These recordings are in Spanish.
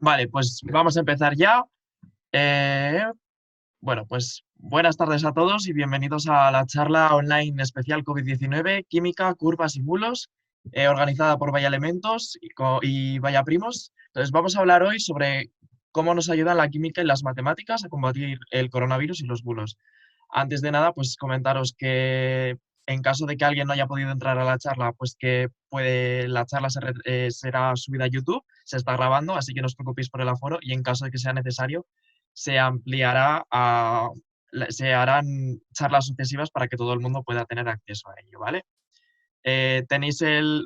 Vale, pues vamos a empezar ya. Eh, bueno, pues buenas tardes a todos y bienvenidos a la charla online especial COVID-19, Química, Curvas y Bulos, organizada por Vaya Elementos y Vaya Primos. Entonces vamos a hablar hoy sobre cómo nos ayudan la química y las matemáticas a combatir el coronavirus y los bulos. Antes de nada, pues comentaros que en caso de que alguien no haya podido entrar a la charla, pues que la charla será subida a YouTube, se está grabando, así que no os preocupéis por el aforo y en caso de que sea necesario, se ampliará se harán charlas sucesivas para que todo el mundo pueda tener acceso a ello, ¿vale?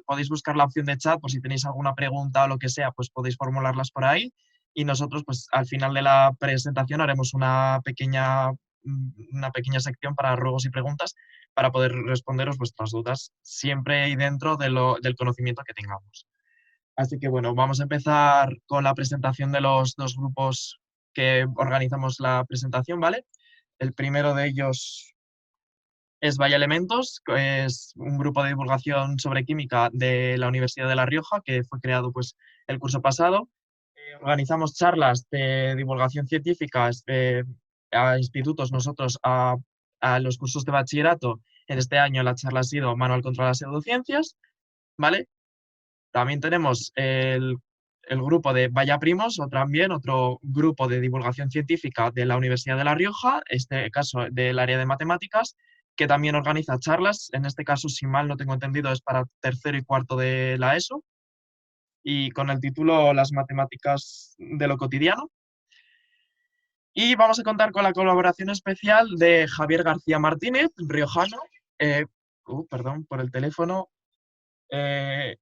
Podéis buscar la opción de chat por si tenéis alguna pregunta o lo que sea, pues podéis formularlas por ahí y nosotros pues al final de la presentación haremos una pequeña sección para ruegos y preguntas para poder responderos vuestras dudas siempre y dentro del conocimiento que tengamos. Así que bueno, vamos a empezar con la presentación de los dos grupos que organizamos la presentación, ¿vale? El primero de ellos es Vaya Elementos, que es un grupo de divulgación sobre química de la Universidad de La Rioja, que fue creado pues, el curso pasado. Organizamos charlas de divulgación científica a institutos, a los cursos de bachillerato. En este año la charla ha sido Manual contra las pseudociencias, ¿vale? También tenemos el grupo de Vaya Primos, o también otro grupo de divulgación científica de la Universidad de La Rioja, este caso del área de matemáticas, que también organiza charlas. En este caso, si mal no tengo entendido, es para tercero y cuarto de la ESO, y con el título Las matemáticas de lo cotidiano. Y vamos a contar con la colaboración especial de Javier García Martínez, riojano. Eh, Perdón por el teléfono. Eh,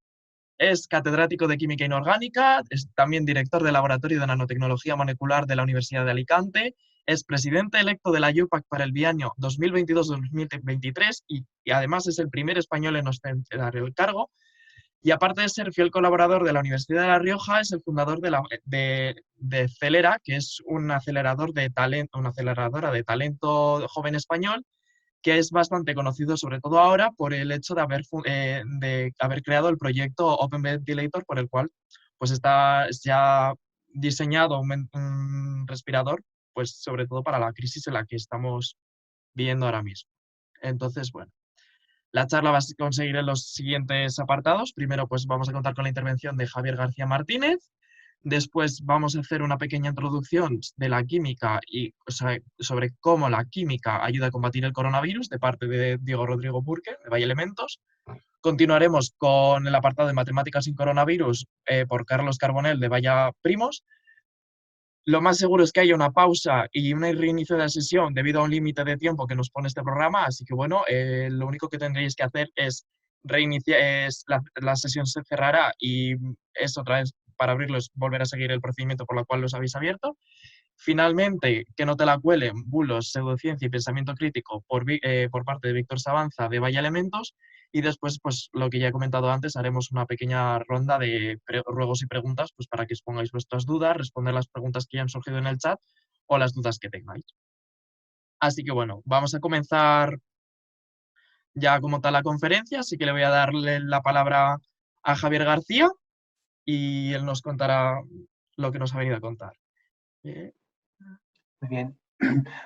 Es catedrático de Química Inorgánica, es también director del Laboratorio de Nanotecnología Molecular de la Universidad de Alicante, es presidente electo de la UPAC para el bienio 2022-2023 y además es el primer español en ostentar el cargo. Y aparte de ser fiel colaborador de la Universidad de La Rioja, es el fundador de Celera, que es un acelerador de talento, una aceleradora de talento joven español que es bastante conocido sobre todo ahora por el hecho de haber creado el proyecto Open Ventilator, por el cual pues se ha diseñado un respirador, pues sobre todo para la crisis en la que estamos viviendo ahora mismo. Entonces, bueno, la charla va a conseguir en los siguientes apartados. Primero, pues vamos a contar con la intervención de Javier García Martínez. Después vamos a hacer una pequeña introducción de la química y sobre cómo la química ayuda a combatir el coronavirus de parte de Diego Rodrigo Burke, de Vaya Elementos. Continuaremos con el apartado de Matemáticas sin Coronavirus por Carlos Carbonell, de Vaya Primos. Lo más seguro es que haya una pausa y un reinicio de la sesión debido a un límite de tiempo que nos pone este programa, así que bueno, lo único que tendréis que hacer es reiniciar, la sesión se cerrará y es otra vez para abrirlos, volver a seguir el procedimiento por el cual los habéis abierto. Finalmente, que no te la cuelen bulos, pseudociencia y pensamiento crítico por parte de Víctor Sabanza de Vaya Elementos. Y después, pues lo que ya he comentado antes, haremos una pequeña ronda de ruegos y preguntas pues, para que expongáis vuestras dudas, responder las preguntas que ya han surgido en el chat o las dudas que tengáis. Así que bueno, vamos a comenzar ya como tal la conferencia, así que le voy a darle la palabra a Javier García y él nos contará lo que nos ha venido a contar. Muy bien.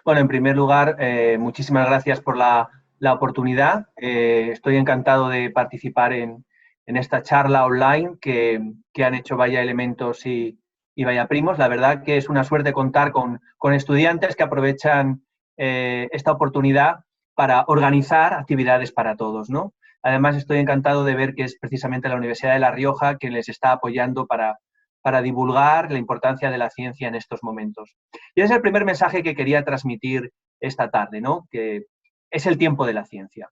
Bueno, en primer lugar, muchísimas gracias por la oportunidad. Estoy encantado de participar en esta charla online que han hecho Vaya Elementos y Vaya Primos. La verdad que es una suerte contar con estudiantes que aprovechan esta oportunidad para organizar actividades para todos, ¿no? Además, estoy encantado de ver que es precisamente la Universidad de La Rioja quien les está apoyando para divulgar la importancia de la ciencia en estos momentos. Y ese es el primer mensaje que quería transmitir esta tarde, ¿no? Que es el tiempo de la ciencia.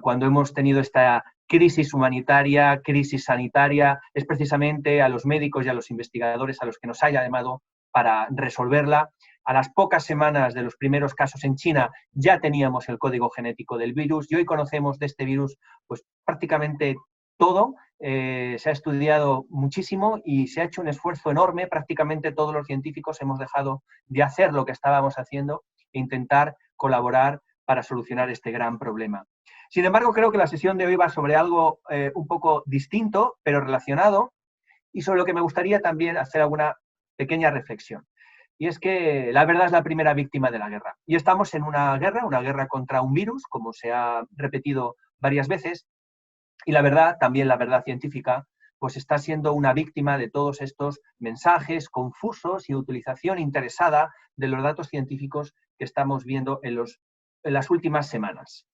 Cuando hemos tenido esta crisis humanitaria, crisis sanitaria, es precisamente a los médicos y a los investigadores a los que nos haya llamado para resolverla. A las pocas semanas de los primeros casos en China ya teníamos el código genético del virus y hoy conocemos de este virus pues prácticamente todo. Se ha estudiado muchísimo y se ha hecho un esfuerzo enorme. Prácticamente todos los científicos hemos dejado de hacer lo que estábamos haciendo e intentar colaborar para solucionar este gran problema. Sin embargo, creo que la sesión de hoy va sobre algo un poco distinto, pero relacionado, y sobre lo que me gustaría también hacer alguna pequeña reflexión. Y es que la verdad es la primera víctima de la guerra. Y estamos en una guerra contra un virus, como se ha repetido varias veces, y la verdad, también la verdad científica, pues está siendo una víctima de todos estos mensajes confusos y utilización interesada de los datos científicos que estamos viendo en las últimas semanas.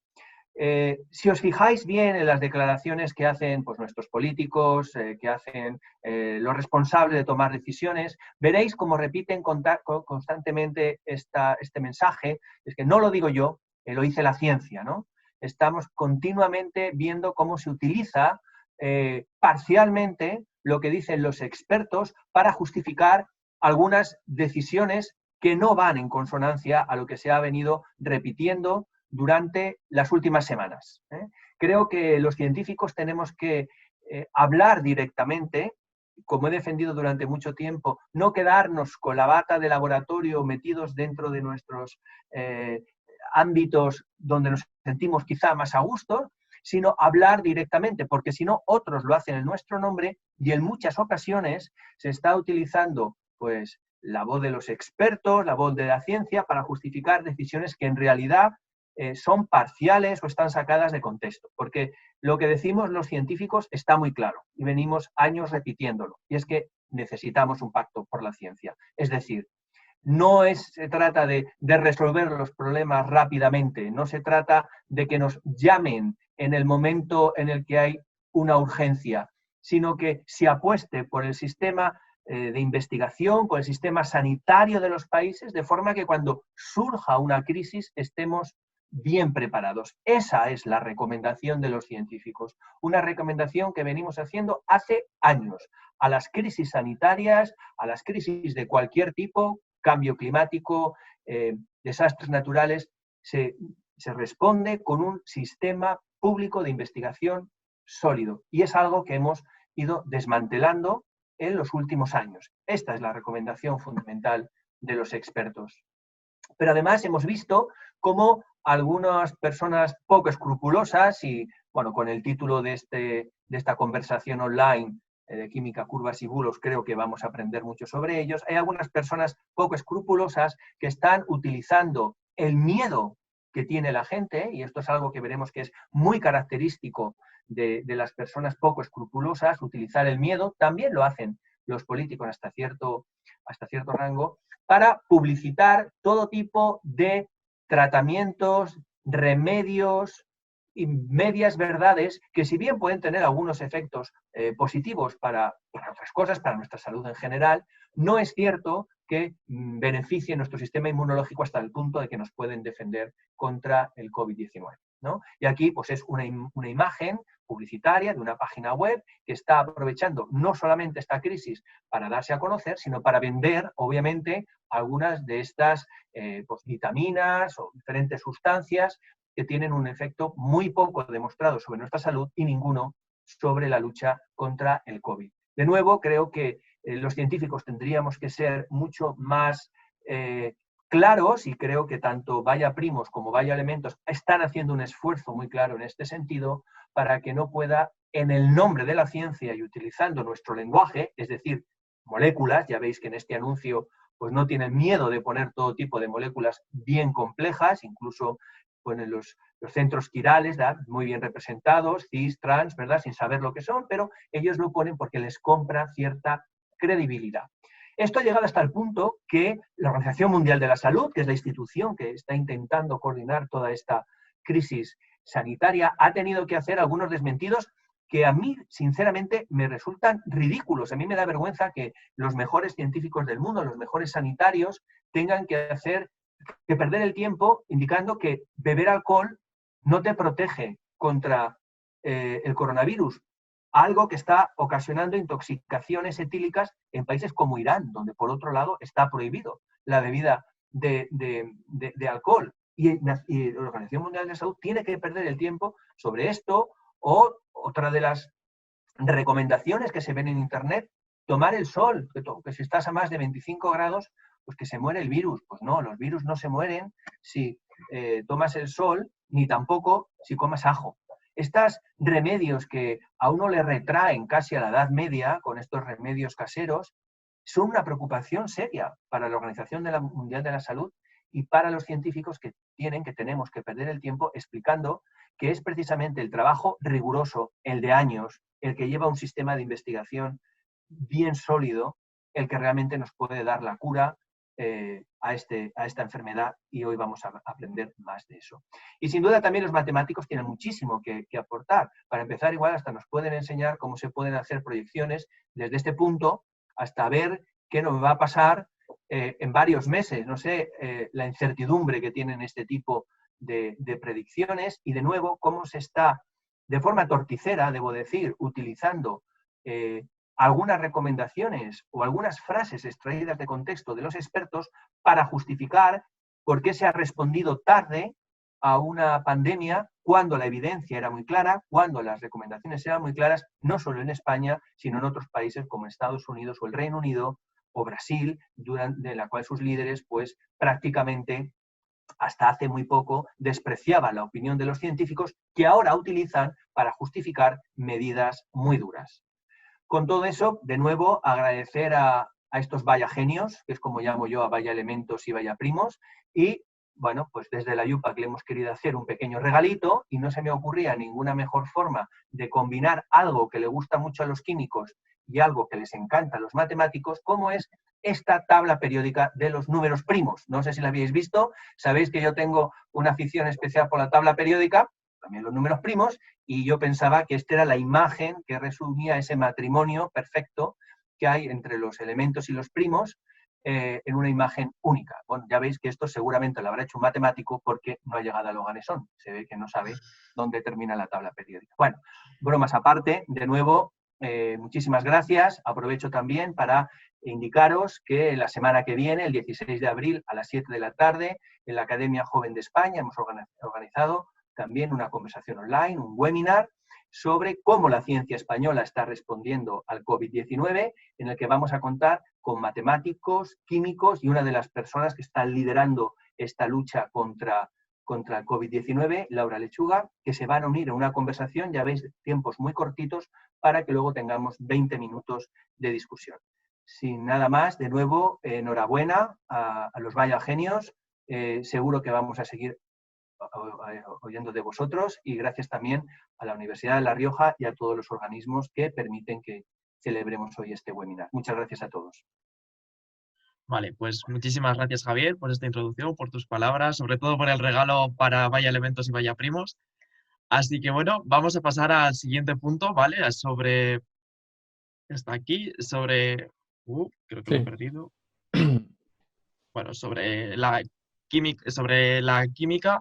Si os fijáis bien en las declaraciones que hacen pues, nuestros políticos, que hacen los responsables de tomar decisiones, veréis cómo repiten constantemente este mensaje, es que no lo digo yo, lo dice la ciencia, ¿no? Estamos continuamente viendo cómo se utiliza parcialmente lo que dicen los expertos para justificar algunas decisiones que no van en consonancia a lo que se ha venido repitiendo durante las últimas semanas. Creo que los científicos tenemos que hablar directamente, como he defendido durante mucho tiempo, no quedarnos con la bata de laboratorio metidos dentro de nuestros ámbitos donde nos sentimos quizá más a gusto, sino hablar directamente, porque si no, otros lo hacen en nuestro nombre y en muchas ocasiones se está utilizando pues, la voz de los expertos, la voz de la ciencia para justificar decisiones que en realidad son parciales o están sacadas de contexto, porque lo que decimos los científicos está muy claro y venimos años repitiéndolo, y es que necesitamos un pacto por la ciencia. Es decir, no se trata de resolver los problemas rápidamente, no se trata de que nos llamen en el momento en el que hay una urgencia, sino que se apueste por el sistema de investigación, por el sistema sanitario de los países, de forma que cuando surja una crisis estemos bien preparados. Esa es la recomendación de los científicos, una recomendación que venimos haciendo hace años. A las crisis sanitarias, a las crisis de cualquier tipo, cambio climático, desastres naturales, se responde con un sistema público de investigación sólido. Y es algo que hemos ido desmantelando en los últimos años. Esta es la recomendación fundamental de los expertos. Pero además hemos visto cómo algunas personas poco escrupulosas y, bueno, con el título de esta conversación online de química, curvas y bulos, creo que vamos a aprender mucho sobre ellos. Hay algunas personas poco escrupulosas que están utilizando el miedo que tiene la gente, y esto es algo que veremos que es muy característico de las personas poco escrupulosas, utilizar el miedo, también lo hacen los políticos hasta cierto rango, para publicitar todo tipo de tratamientos, remedios y medias verdades que, si bien pueden tener algunos efectos positivos para otras cosas, para nuestra salud en general, no es cierto que beneficien nuestro sistema inmunológico hasta el punto de que nos pueden defender contra el COVID-19, ¿no? Y aquí pues, es una imagen publicitaria de una página web que está aprovechando no solamente esta crisis para darse a conocer, sino para vender, obviamente, algunas de estas pues, vitaminas o diferentes sustancias que tienen un efecto muy poco demostrado sobre nuestra salud y ninguno sobre la lucha contra el COVID. De nuevo, creo que los científicos tendríamos que ser mucho más claros, y creo que tanto Vaya Primos como Vaya Elementos están haciendo un esfuerzo muy claro en este sentido para que no pueda, en el nombre de la ciencia y utilizando nuestro lenguaje, es decir, moléculas, ya veis que en este anuncio pues no tienen miedo de poner todo tipo de moléculas bien complejas, incluso ponen los centros quirales, ¿verdad? Muy bien representados, cis, trans, ¿verdad? Sin saber lo que son, pero ellos lo ponen porque les compra cierta credibilidad. Esto ha llegado hasta el punto que la Organización Mundial de la Salud, que es la institución que está intentando coordinar toda esta crisis sanitaria, ha tenido que hacer algunos desmentidos que a mí, sinceramente, me resultan ridículos. A mí me da vergüenza que los mejores científicos del mundo, los mejores sanitarios, tengan que perder el tiempo indicando que beber alcohol no te protege contra el coronavirus, algo que está ocasionando intoxicaciones etílicas en países como Irán, donde por otro lado está prohibido la bebida de alcohol. Y la Organización Mundial de la Salud tiene que perder el tiempo sobre esto. O otra de las recomendaciones que se ven en Internet, tomar el sol, que si estás a más de 25 grados, pues que se muere el virus. Pues no, los virus no se mueren si tomas el sol, ni tampoco si comas ajo. Estos remedios que a uno le retraen casi a la Edad Media, con estos remedios caseros, son una preocupación seria para la Organización Mundial de la Salud y para los científicos que tenemos que perder el tiempo explicando que es precisamente el trabajo riguroso, el de años, el que lleva un sistema de investigación bien sólido, el que realmente nos puede dar la cura a esta enfermedad, y hoy vamos a aprender más de eso. Y sin duda también los matemáticos tienen muchísimo que aportar. Para empezar, igual hasta nos pueden enseñar cómo se pueden hacer proyecciones desde este punto hasta ver qué nos va a pasar en varios meses. No sé, la incertidumbre que tienen este tipo de predicciones, y de nuevo cómo se está, de forma torticera, debo decir, utilizando algunas recomendaciones o algunas frases extraídas de contexto de los expertos para justificar por qué se ha respondido tarde a una pandemia cuando la evidencia era muy clara, cuando las recomendaciones eran muy claras, no solo en España, sino en otros países como Estados Unidos o el Reino Unido o Brasil, de la cual sus líderes pues prácticamente hasta hace muy poco despreciaban la opinión de los científicos, que ahora utilizan para justificar medidas muy duras. Con todo eso, de nuevo, agradecer a estos vaya genios, que es como llamo yo a vaya elementos y vaya primos, y bueno, pues desde la IUPAC le hemos querido hacer un pequeño regalito, y no se me ocurría ninguna mejor forma de combinar algo que le gusta mucho a los químicos y algo que les encanta a los matemáticos, como es esta tabla periódica de los números primos. No sé si la habéis visto, sabéis que yo tengo una afición especial por la tabla periódica, también los números primos, y yo pensaba que esta era la imagen que resumía ese matrimonio perfecto que hay entre los elementos y los primos en una imagen única. Bueno, ya veis que esto seguramente lo habrá hecho un matemático porque no ha llegado a Loganesón. Se ve que no sabe dónde termina la tabla periódica. Bueno, bromas aparte, de nuevo, muchísimas gracias. Aprovecho también para indicaros que la semana que viene, el 16 de abril a las 7 de la tarde, en la Academia Joven de España hemos organizado también una conversación online, un webinar sobre cómo la ciencia española está respondiendo al COVID-19, en el que vamos a contar con matemáticos, químicos y una de las personas que están liderando esta lucha contra el COVID-19, Laura Lechuga, que se van a unir a una conversación, ya veis, tiempos muy cortitos, para que luego tengamos 20 minutos de discusión. Sin nada más, de nuevo, enhorabuena a los Vaya Genios. Seguro que vamos a seguir oyendo de vosotros, y gracias también a la Universidad de La Rioja y a todos los organismos que permiten que celebremos hoy este webinar. Muchas gracias a todos. Vale, pues muchísimas gracias, Javier, por esta introducción, por tus palabras, sobre todo por el regalo para Vaya Elementos y Vaya Primos. Así que bueno, vamos a pasar al siguiente punto, ¿vale? Sobre... Está aquí, sobre... creo que lo he Sí. perdido. Bueno, sobre la química.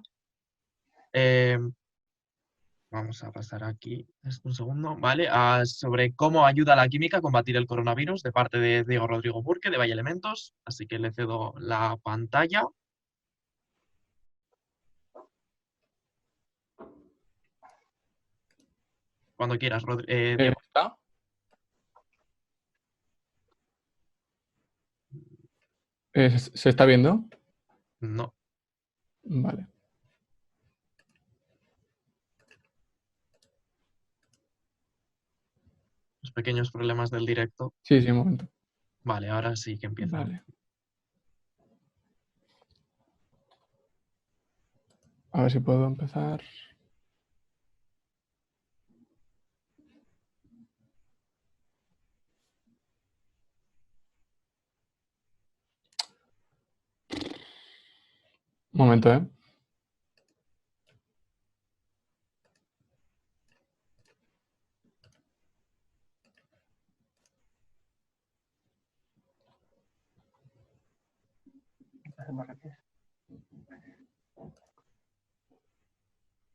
Vamos a pasar aquí un segundo, ¿vale? Sobre cómo ayuda la química a combatir el coronavirus, de parte de Diego Rodrigo Burke, de Vaya Elementos. Así que le cedo la pantalla. Cuando quieras, Diego. ¿Está? ¿Se está viendo? No. Vale. Los pequeños problemas del directo. Sí, sí, un momento. Vale, ahora sí que empieza. Vale. A ver si puedo empezar. Un momento, ¿eh?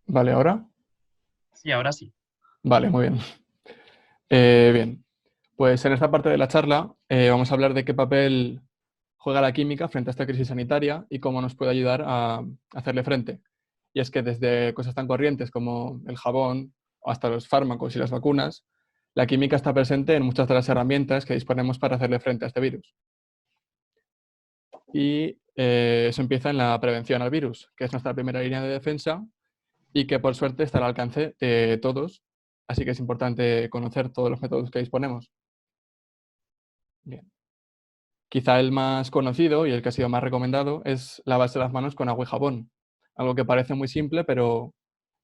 Vale, ¿ahora? Sí, ahora sí. Vale, muy bien. Bien, pues en esta parte de la charla vamos a hablar de qué papel juega la química frente a esta crisis sanitaria y cómo nos puede ayudar a hacerle frente. Y es que desde cosas tan corrientes como el jabón hasta los fármacos y las vacunas, la química está presente en muchas de las herramientas que disponemos para hacerle frente a este virus. Y eso empieza en la prevención al virus, que es nuestra primera línea de defensa y que por suerte está al alcance de todos, así que es importante conocer todos los métodos que disponemos. Bien. Quizá el más conocido y el que ha sido más recomendado es lavarse las manos con agua y jabón. Algo que parece muy simple, pero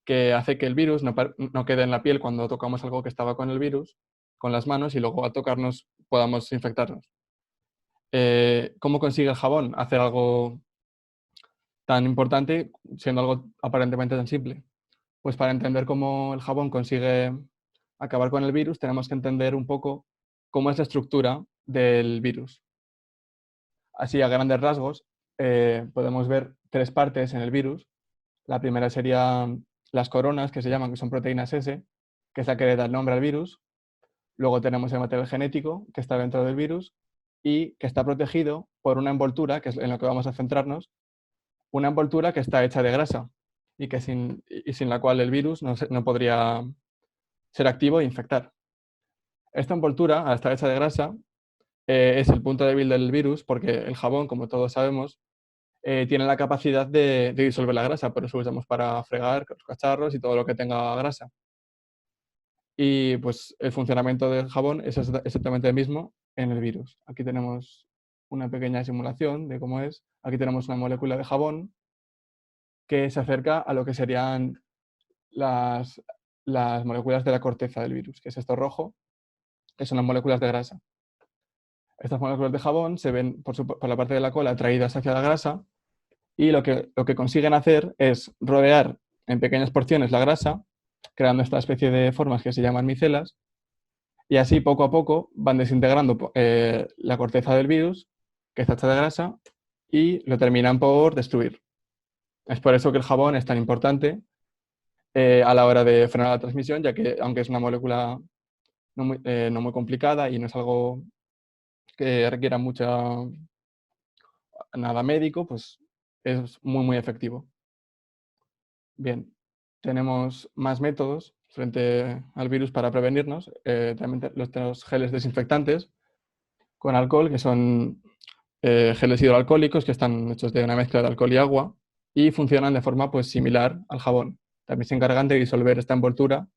que hace que el virus no quede en la piel cuando tocamos algo que estaba con el virus, con las manos, y luego al tocarnos podamos infectarnos. ¿Cómo consigue el jabón hacer algo tan importante siendo algo aparentemente tan simple? Pues para entender cómo el jabón consigue acabar con el virus, tenemos que entender un poco cómo es la estructura del virus. Así, a grandes rasgos, podemos ver tres partes en el virus. La primera serían las coronas, que se llaman, que son proteínas S, que es la que le da el nombre al virus. Luego tenemos el material genético, que está dentro del virus y que está protegido por una envoltura, que es en lo que vamos a centrarnos, una envoltura que está hecha de grasa sin la cual el virus no podría ser activo e infectar. Esta envoltura, al estar hecha de grasa, es el punto débil del virus porque el jabón, como todos sabemos, tiene la capacidad de disolver la grasa, por eso lo usamos para fregar los cacharros y todo lo que tenga grasa. Y pues el funcionamiento del jabón es exactamente el mismo en el virus. Aquí tenemos una pequeña simulación de cómo es. Aquí tenemos una molécula de jabón que se acerca a lo que serían las, las moléculas de la corteza del virus, que es esto rojo, que son las moléculas de grasa. Estas moléculas de jabón se ven por la parte de la cola atraídas hacia la grasa y lo que consiguen hacer es rodear en pequeñas porciones la grasa, creando esta especie de formas que se llaman micelas, y así poco a poco van desintegrando la corteza del virus, que está hecha de grasa, y lo terminan por destruir. Es por eso que el jabón es tan importante a la hora de frenar la transmisión, ya que aunque es una molécula no muy complicada y no es algo que requiera nada médico, pues es muy efectivo. Bien, tenemos más métodos frente al virus para prevenirnos. También los geles desinfectantes con alcohol, que son geles hidroalcohólicos que están hechos de una mezcla de alcohol y agua y funcionan de forma pues, similar al jabón. También se encargan de disolver esta envoltura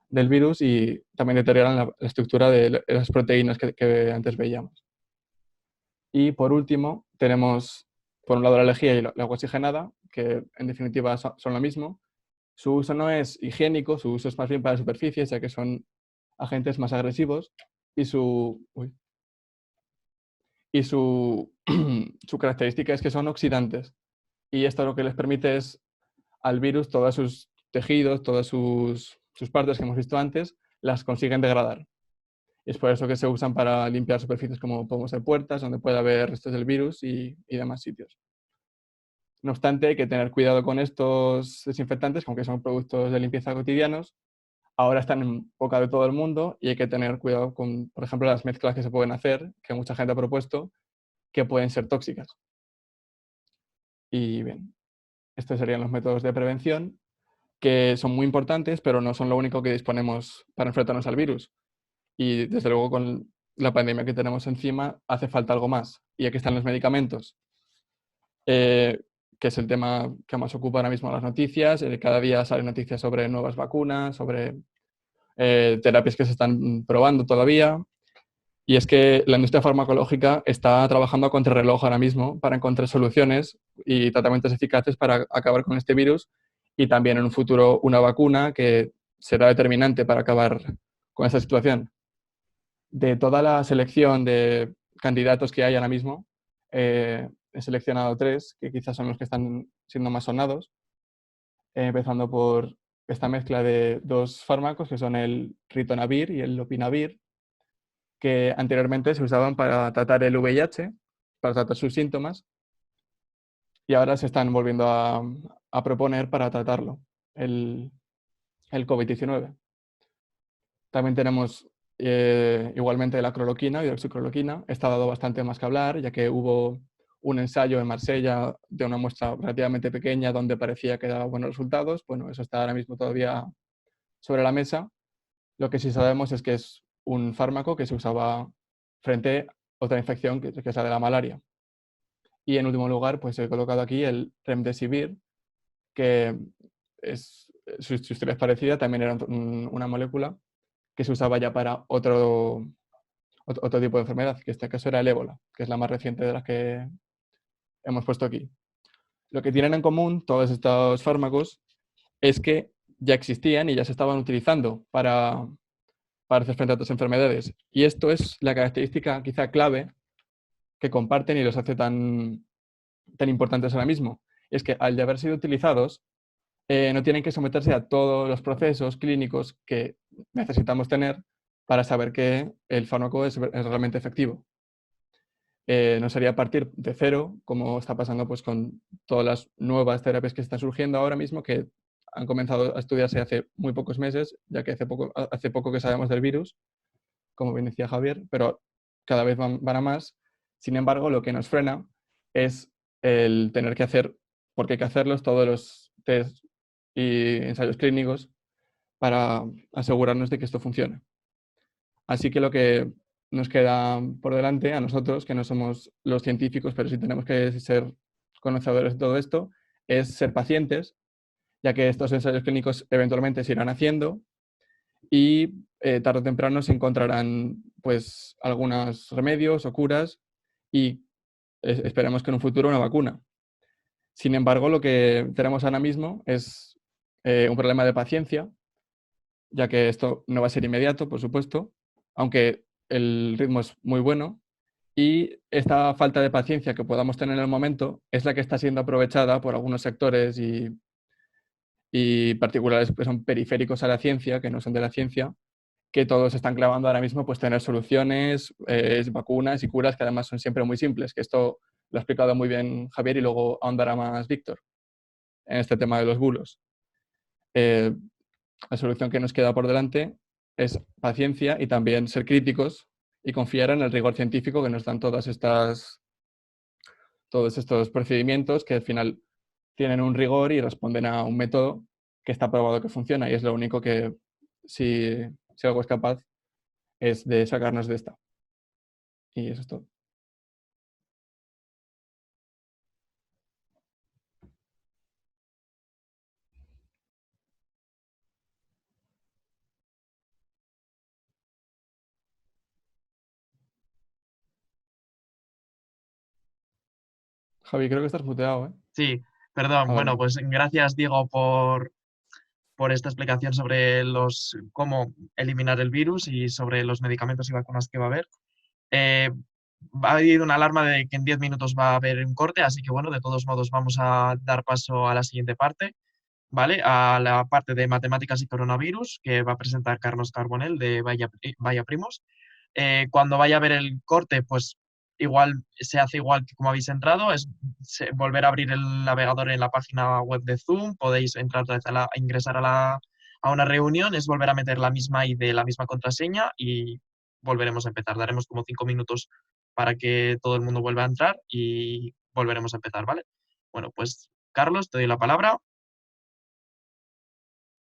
del virus y también deterioran la estructura de las proteínas que antes veíamos. Y por último, tenemos por un lado la lejía y la agua oxigenada, que en definitiva son lo mismo. Su uso no es higiénico, su uso es más bien para superficies, ya que son agentes más agresivos y su característica es que son oxidantes. Y esto lo que les permite es al virus todos sus tejidos, todas sus partes que hemos visto antes, las consiguen degradar. Y es por eso que se usan para limpiar superficies como podemos ser puertas, donde puede haber restos del virus y demás sitios. No obstante, hay que tener cuidado con estos desinfectantes, aunque son productos de limpieza cotidianos. Ahora están en boca de todo el mundo y hay que tener cuidado con, por ejemplo, las mezclas que se pueden hacer, que mucha gente ha propuesto, que pueden ser tóxicas. Y bien, estos serían los métodos de prevención, que son muy importantes, pero no son lo único que disponemos para enfrentarnos al virus. Y desde luego con la pandemia que tenemos encima hace falta algo más. Y aquí están los medicamentos, que es el tema que más ocupa ahora mismo las noticias. Cada día salen noticias sobre nuevas vacunas, sobre terapias que se están probando todavía. Y es que la industria farmacológica está trabajando a contrarreloj ahora mismo para encontrar soluciones y tratamientos eficaces para acabar con este virus y también en un futuro una vacuna que será determinante para acabar con esta situación. De toda la selección de candidatos que hay ahora mismo, he seleccionado 3, que quizás son los que están siendo más sonados, empezando por esta mezcla de 2 fármacos que son el ritonavir y el lopinavir, que anteriormente se usaban para tratar el VIH, para tratar sus síntomas, y ahora se están volviendo a proponer para tratarlo, el COVID-19. También tenemos igualmente la cloroquina, hidroxicloroquina. Está dado bastante más que hablar, ya que hubo un ensayo en Marsella de una muestra relativamente pequeña donde parecía que daba buenos resultados. Bueno, eso está ahora mismo todavía sobre la mesa. Lo que sí sabemos es que es un fármaco que se usaba frente a otra infección que es la de la malaria. Y en último lugar, pues he colocado aquí el remdesivir, que su historia es parecida, también era una molécula que se usaba ya para otro tipo de enfermedad, que en este caso era el ébola, que es la más reciente de las que hemos puesto aquí. Lo que tienen en común todos estos fármacos es que ya existían y ya se estaban utilizando para hacer frente a otras enfermedades. Y esto es la característica quizá clave que comparten y los hace tan importantes ahora mismo. Es que al de haber sido utilizados, no tienen que someterse a todos los procesos clínicos que necesitamos tener para saber que el fármaco es realmente efectivo. No sería partir de cero, como está pasando pues, con todas las nuevas terapias que están surgiendo ahora mismo, que han comenzado a estudiarse hace muy pocos meses, ya que hace poco que sabemos del virus, como bien decía Javier, pero cada vez van a más. Sin embargo, lo que nos frena es el tener que hacer, porque hay que hacerlos, todos los test y ensayos clínicos para asegurarnos de que esto funcione. Así que lo que nos queda por delante a nosotros, que no somos los científicos, pero sí tenemos que ser conocedores de todo esto, es ser pacientes, ya que estos ensayos clínicos eventualmente se irán haciendo y tarde o temprano se encontrarán pues algunos remedios o curas y esperemos que en un futuro una vacuna. Sin embargo, lo que tenemos ahora mismo es un problema de paciencia, ya que esto no va a ser inmediato, por supuesto, aunque el ritmo es muy bueno, y esta falta de paciencia que podamos tener en el momento es la que está siendo aprovechada por algunos sectores y particulares que son periféricos a la ciencia, que no son de la ciencia, que todos están clavando ahora mismo pues tener soluciones, vacunas y curas que además son siempre muy simples, que esto lo ha explicado muy bien Javier y luego ahondará más Víctor en este tema de los bulos. La solución que nos queda por delante es paciencia y también ser críticos y confiar en el rigor científico que nos dan todos estos procedimientos que al final tienen un rigor y responden a un método que está probado que funciona y es lo único que, si algo es capaz, es de sacarnos de esta. Y eso es todo. Javi, creo que estás muteado, ¿eh? Sí, perdón. Vale. Bueno, pues gracias, Diego, por esta explicación sobre cómo eliminar el virus y sobre los medicamentos y vacunas que va a haber. Va a haber una alarma de que en 10 minutos va a haber un corte, así que bueno, de todos modos vamos a dar paso a la siguiente parte, ¿vale? A la parte de matemáticas y coronavirus que va a presentar Carlos Carbonell de Vaya Primos. Cuando vaya a ver el corte, pues igual se hace igual que como habéis entrado, es volver a abrir el navegador en la página web de Zoom, podéis entrar otra vez a ingresar a una reunión, es volver a meter la misma ID, la misma contraseña y volveremos a empezar. Daremos como 5 minutos para que todo el mundo vuelva a entrar y volveremos a empezar, ¿vale? Bueno, pues Carlos, te doy la palabra.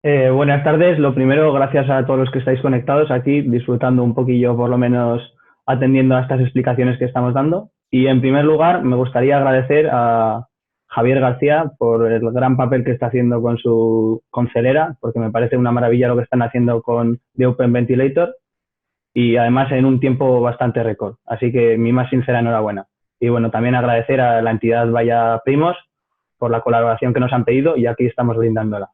Buenas tardes. Lo primero, gracias a todos los que estáis conectados aquí, disfrutando un poquillo, por lo menos atendiendo a estas explicaciones que estamos dando. Y en primer lugar, me gustaría agradecer a Javier García por el gran papel que está haciendo con Celera, porque me parece una maravilla lo que están haciendo con The Open Ventilator y además en un tiempo bastante récord. Así que mi más sincera enhorabuena. Y bueno, también agradecer a la entidad Vaya Primos por la colaboración que nos han pedido y aquí estamos brindándola.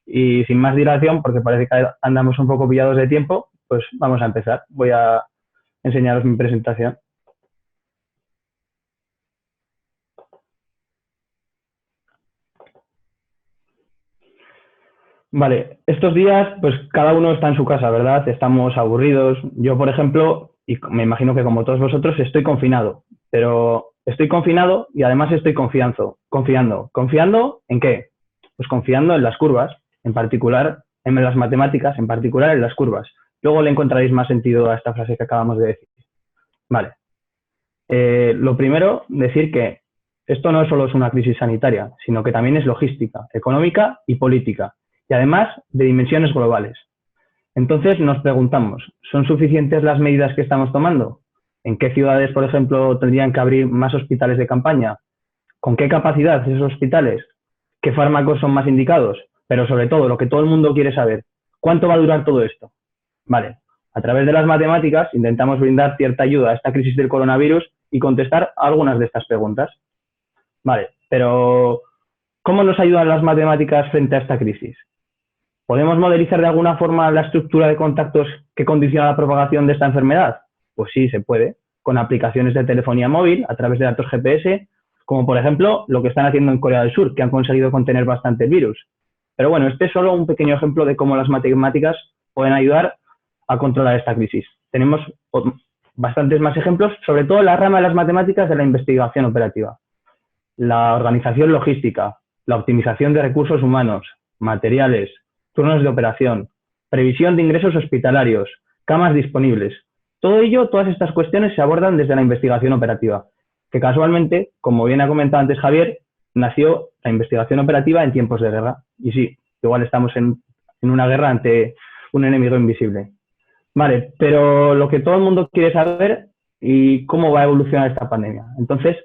Y sin más dilación, porque parece que andamos un poco pillados de tiempo, pues vamos a empezar. Voy a enseñaros mi presentación. Vale, estos días, pues cada uno está en su casa, ¿verdad? Estamos aburridos. Yo, por ejemplo, y me imagino que como todos vosotros, estoy confinado. Pero estoy confinado y además estoy confiando. ¿Confiando en qué? Pues confiando en las curvas, en particular en las matemáticas, en particular en las curvas. Luego le encontraréis más sentido a esta frase que acabamos de decir. Vale. Lo primero, decir que esto no solo es una crisis sanitaria, sino que también es logística, económica y política, y además de dimensiones globales. Entonces nos preguntamos, ¿son suficientes las medidas que estamos tomando? ¿En qué ciudades, por ejemplo, tendrían que abrir más hospitales de campaña? ¿Con qué capacidad esos hospitales? ¿Qué fármacos son más indicados? Pero sobre todo, lo que todo el mundo quiere saber, ¿cuánto va a durar todo esto? Vale, A través de las matemáticas intentamos brindar cierta ayuda a esta crisis del coronavirus y contestar algunas de estas preguntas. Vale, pero ¿cómo nos ayudan las matemáticas frente a esta crisis? ¿Podemos modelizar de alguna forma la estructura de contactos que condiciona la propagación de esta enfermedad? Pues sí, se puede, con aplicaciones de telefonía móvil a través de datos GPS, como por ejemplo lo que están haciendo en Corea del Sur, que han conseguido contener bastante el virus. Pero bueno, este es solo un pequeño ejemplo de cómo las matemáticas pueden ayudar a controlar esta crisis. Tenemos bastantes más ejemplos, sobre todo en la rama de las matemáticas de la investigación operativa. La organización logística, la optimización de recursos humanos, materiales, turnos de operación, previsión de ingresos hospitalarios, camas disponibles. Todo ello, todas estas cuestiones se abordan desde la investigación operativa, que casualmente, como bien ha comentado antes Javier, nació la investigación operativa en tiempos de guerra. Y sí, igual estamos en una guerra ante un enemigo invisible. Vale, pero lo que todo el mundo quiere saber y cómo va a evolucionar esta pandemia. Entonces,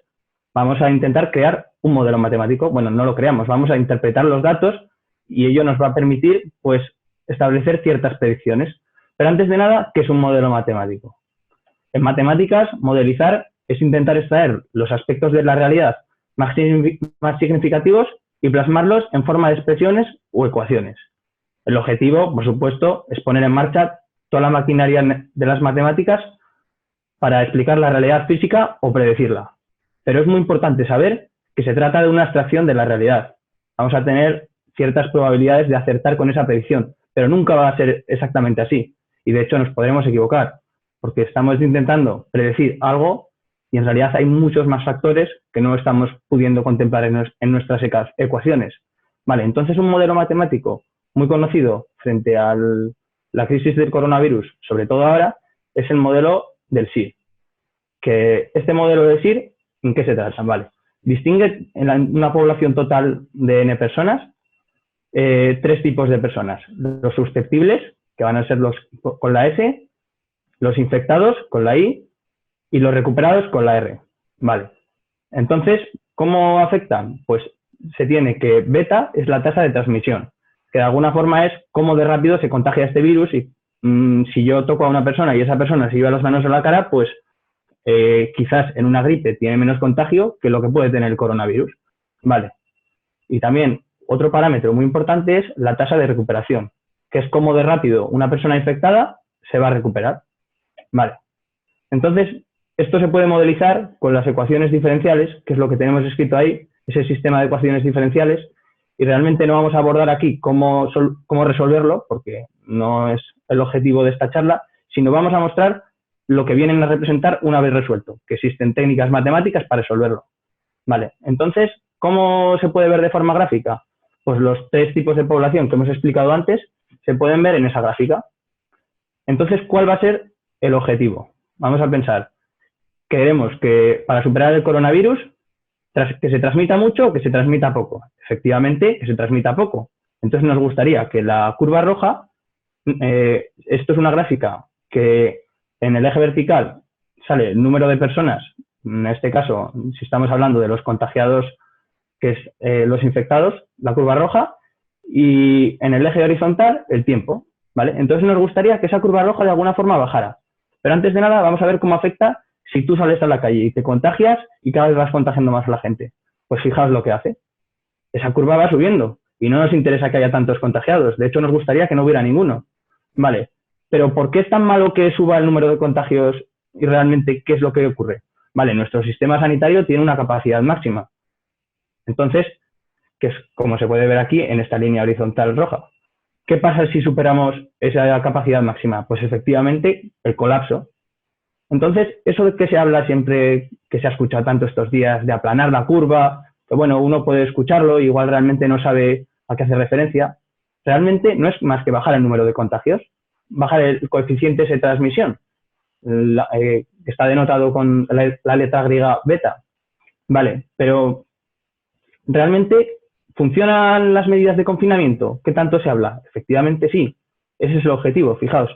vamos a intentar crear un modelo matemático. Bueno, no lo creamos, vamos a interpretar los datos y ello nos va a permitir, pues, establecer ciertas predicciones. Pero antes de nada, ¿qué es un modelo matemático? En matemáticas, modelizar es intentar extraer los aspectos de la realidad más significativos y plasmarlos en forma de expresiones o ecuaciones. El objetivo, por supuesto, es poner en marcha toda la maquinaria de las matemáticas para explicar la realidad física o predecirla. Pero es muy importante saber que se trata de una abstracción de la realidad. Vamos a tener ciertas probabilidades de acertar con esa predicción, pero nunca va a ser exactamente así. Y de hecho nos podremos equivocar, porque estamos intentando predecir algo y en realidad hay muchos más factores que no estamos pudiendo contemplar en nuestras ecuaciones. Vale, entonces un modelo matemático muy conocido frente a la crisis del coronavirus, sobre todo ahora, es el modelo del SIR. Que este modelo del SIR, ¿en qué se trata? Vale, distingue en una población total de N personas tres tipos de personas. Los susceptibles, que van a ser los con la S, los infectados con la I y los recuperados con la R. Vale. Entonces, ¿cómo afectan? Pues se tiene que beta es la tasa de transmisión, que de alguna forma es cómo de rápido se contagia este virus y si yo toco a una persona y esa persona se lleva las manos a la cara, pues quizás en una gripe tiene menos contagio que lo que puede tener el coronavirus. Vale. Y también otro parámetro muy importante es la tasa de recuperación, que es cómo de rápido una persona infectada se va a recuperar. Vale. Entonces, esto se puede modelizar con las ecuaciones diferenciales, que es lo que tenemos escrito ahí, ese sistema de ecuaciones diferenciales, y realmente no vamos a abordar aquí cómo resolverlo, porque no es el objetivo de esta charla, sino vamos a mostrar lo que vienen a representar una vez resuelto, que existen técnicas matemáticas para resolverlo. Vale, entonces, ¿cómo se puede ver de forma gráfica? Pues los tres tipos de población que hemos explicado antes se pueden ver en esa gráfica. Entonces, ¿cuál va a ser el objetivo? Vamos a pensar, queremos que para superar el coronavirus, que se transmita mucho o que se transmita poco. Efectivamente, que se transmita poco. Entonces nos gustaría que la curva roja, esto es una gráfica que en el eje vertical sale el número de personas, en este caso, si estamos hablando de los contagiados, que es los infectados, la curva roja, y en el eje horizontal el tiempo, ¿vale? Entonces nos gustaría que esa curva roja de alguna forma bajara. Pero antes de nada vamos a ver cómo afecta si tú sales a la calle y te contagias y cada vez vas contagiando más a la gente. Pues fijaos lo que hace. Esa curva va subiendo y no nos interesa que haya tantos contagiados. De hecho, nos gustaría que no hubiera ninguno. Vale, pero ¿por qué es tan malo que suba el número de contagios y realmente qué es lo que ocurre? Vale, nuestro sistema sanitario tiene una capacidad máxima. Entonces, que es como se puede ver aquí en esta línea horizontal roja. ¿Qué pasa si superamos esa capacidad máxima? Pues efectivamente el colapso. Entonces, eso de que se habla siempre, que se ha escuchado tanto estos días, de aplanar la curva, que bueno, uno puede escucharlo, igual realmente no sabe a qué hace referencia, realmente no es más que bajar el número de contagios, bajar el coeficiente de transmisión, que está denotado con la letra griega beta. Vale, pero ¿realmente funcionan las medidas de confinamiento? ¿Qué tanto se habla? Efectivamente sí, ese es el objetivo, fijaos.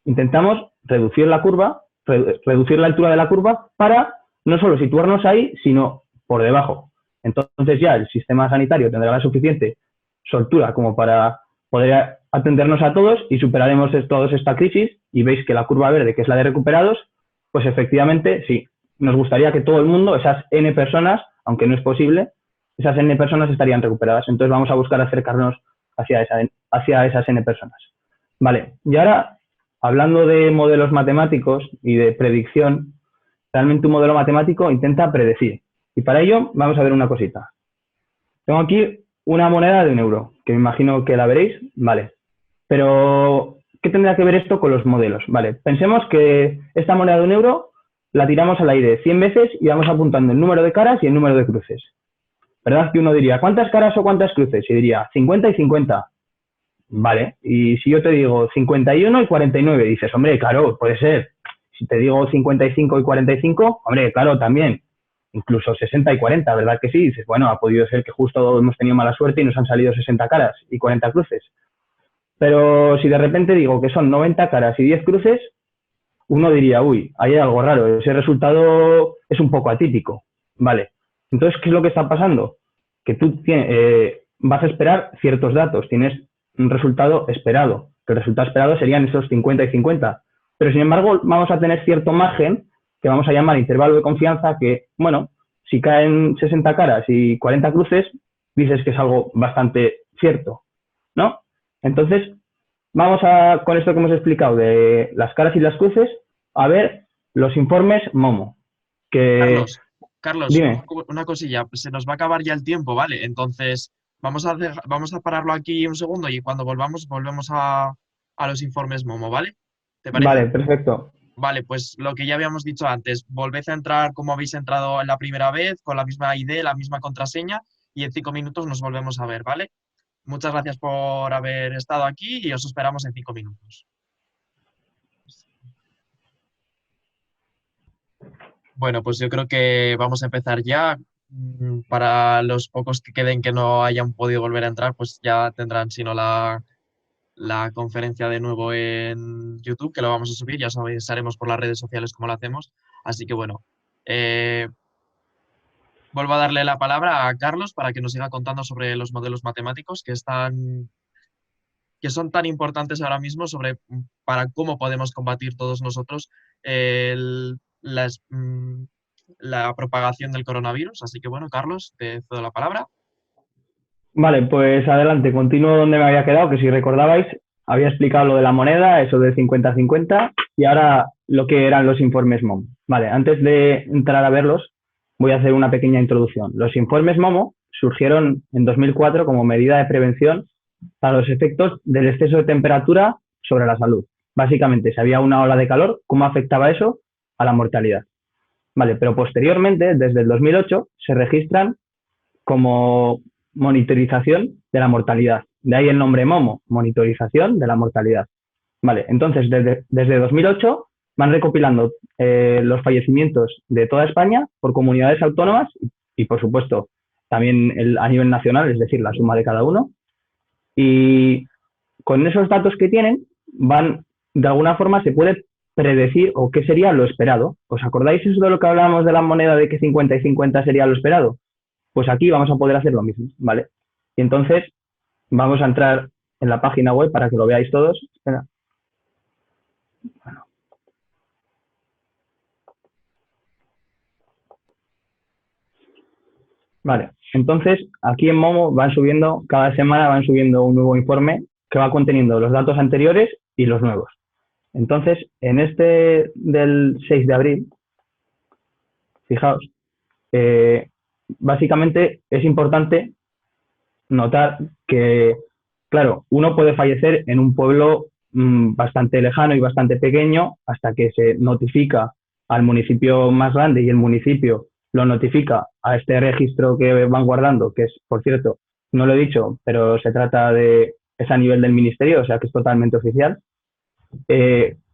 Intentamos reducir la curva, reducir la altura de la curva para no solo situarnos ahí, sino por debajo. Entonces ya el sistema sanitario tendrá la suficiente soltura como para poder atendernos a todos y superaremos todos esta crisis y veis que la curva verde, que es la de recuperados, pues efectivamente sí, nos gustaría que todo el mundo, esas N personas, aunque no es posible, esas N personas estarían recuperadas. Entonces vamos a buscar acercarnos hacia esas N personas. Vale, y ahora, hablando de modelos matemáticos y de predicción, realmente un modelo matemático intenta predecir. Y para ello vamos a ver una cosita. Tengo aquí una moneda de 1 euro, que me imagino que la veréis, vale. Pero, ¿qué tendrá que ver esto con los modelos? Vale, pensemos que esta moneda de 1 euro la tiramos al aire 100 veces y vamos apuntando el número de caras y el número de cruces. ¿Verdad? Que uno diría, ¿cuántas caras o cuántas cruces? Y diría, 50 y 50. Vale, y si yo te digo 51 y 49, dices, hombre, claro, puede ser. Si te digo 55 y 45, hombre, claro, también. Incluso 60 y 40, ¿verdad que sí? Dices, bueno, ha podido ser que justo hemos tenido mala suerte y nos han salido 60 caras y 40 cruces. Pero si de repente digo que son 90 caras y 10 cruces, uno diría, uy, ahí hay algo raro, ese resultado es un poco atípico. Vale, entonces, ¿qué es lo que está pasando? Que tú vas a esperar ciertos datos, tienes un resultado esperado, que el resultado esperado serían esos 50 y 50. Pero, sin embargo, vamos a tener cierto margen que vamos a llamar intervalo de confianza que, bueno, si caen 60 caras y 40 cruces, dices que es algo bastante cierto, ¿no? Entonces, vamos a, con esto que hemos explicado de las caras y las cruces, a ver los informes Momo. Que, Carlos, dime. una cosilla, se nos va a acabar ya el tiempo, ¿vale? Entonces, vamos a pararlo aquí un segundo y cuando volvemos a los informes Momo, ¿vale? ¿Te parece? Vale, perfecto. Vale, pues lo que ya habíamos dicho antes, volved a entrar como habéis entrado la primera vez, con la misma ID, la misma contraseña, y en 5 minutos nos volvemos a ver, ¿vale? Muchas gracias por haber estado aquí y os esperamos en 5 minutos. Bueno, pues yo creo que vamos a empezar ya. Para los pocos que queden que no hayan podido volver a entrar, pues ya tendrán, si no, la conferencia de nuevo en YouTube, que lo vamos a subir, ya sabéis, haremos por las redes sociales cómo lo hacemos. Así que bueno, vuelvo a darle la palabra a Carlos para que nos siga contando sobre los modelos matemáticos que son tan importantes ahora mismo para cómo podemos combatir todos nosotros la propagación del coronavirus. Así que bueno, Carlos, te cedo la palabra. Vale, pues adelante, continúo donde me había quedado, que si recordabais, había explicado lo de la moneda, eso de 50-50, y ahora lo que eran los informes Momo. Vale, antes de entrar a verlos, voy a hacer una pequeña introducción. Los informes Momo surgieron en 2004 como medida de prevención para los efectos del exceso de temperatura sobre la salud. Básicamente, si había una ola de calor, ¿cómo afectaba eso a la mortalidad? Vale, pero posteriormente, desde el 2008, se registran como monitorización de la mortalidad. De ahí el nombre Momo, monitorización de la mortalidad. Vale, entonces desde 2008 van recopilando los fallecimientos de toda España por comunidades autónomas y por supuesto también a nivel nacional, es decir, la suma de cada uno. Y con esos datos que tienen, de alguna forma se puede predecir o qué sería lo esperado. ¿Os acordáis eso de lo que hablábamos de la moneda de que 50 y 50 sería lo esperado? Pues aquí vamos a poder hacer lo mismo, ¿vale? Y entonces vamos a entrar en la página web para que lo veáis todos. Espera. Bueno. Vale, entonces aquí en Momo cada semana van subiendo un nuevo informe que va conteniendo los datos anteriores y los nuevos. Entonces, en este del 6 de abril, fijaos, básicamente es importante notar que, claro, uno puede fallecer en un pueblo bastante lejano y bastante pequeño hasta que se notifica al municipio más grande y el municipio lo notifica a este registro que van guardando, que es, por cierto, no lo he dicho, pero es a nivel del ministerio, o sea que es totalmente oficial.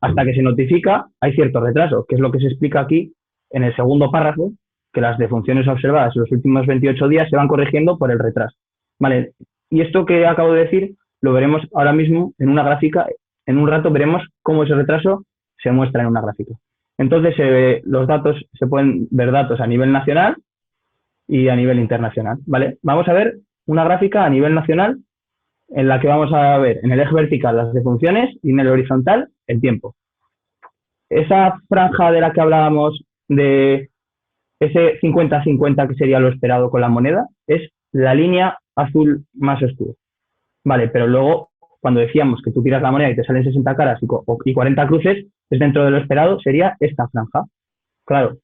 Hasta que se notifica hay cierto retraso, que es lo que se explica aquí en el segundo párrafo, que las defunciones observadas en los últimos 28 días se van corrigiendo por el retraso. Vale, y esto que acabo de decir lo veremos ahora mismo en una gráfica. En un rato veremos cómo ese retraso se muestra en una gráfica. Entonces, se pueden ver datos a nivel nacional y a nivel internacional, ¿vale? Vamos a ver una gráfica a nivel nacional en la que vamos a ver en el eje vertical las defunciones y en el horizontal el tiempo. Esa franja de la que hablábamos, de ese 50-50 que sería lo esperado con la moneda, es la línea azul más oscura. Vale, pero luego, cuando decíamos que tú tiras la moneda y te salen 60 caras y 40 cruces, es dentro de lo esperado, sería esta franja. Claro,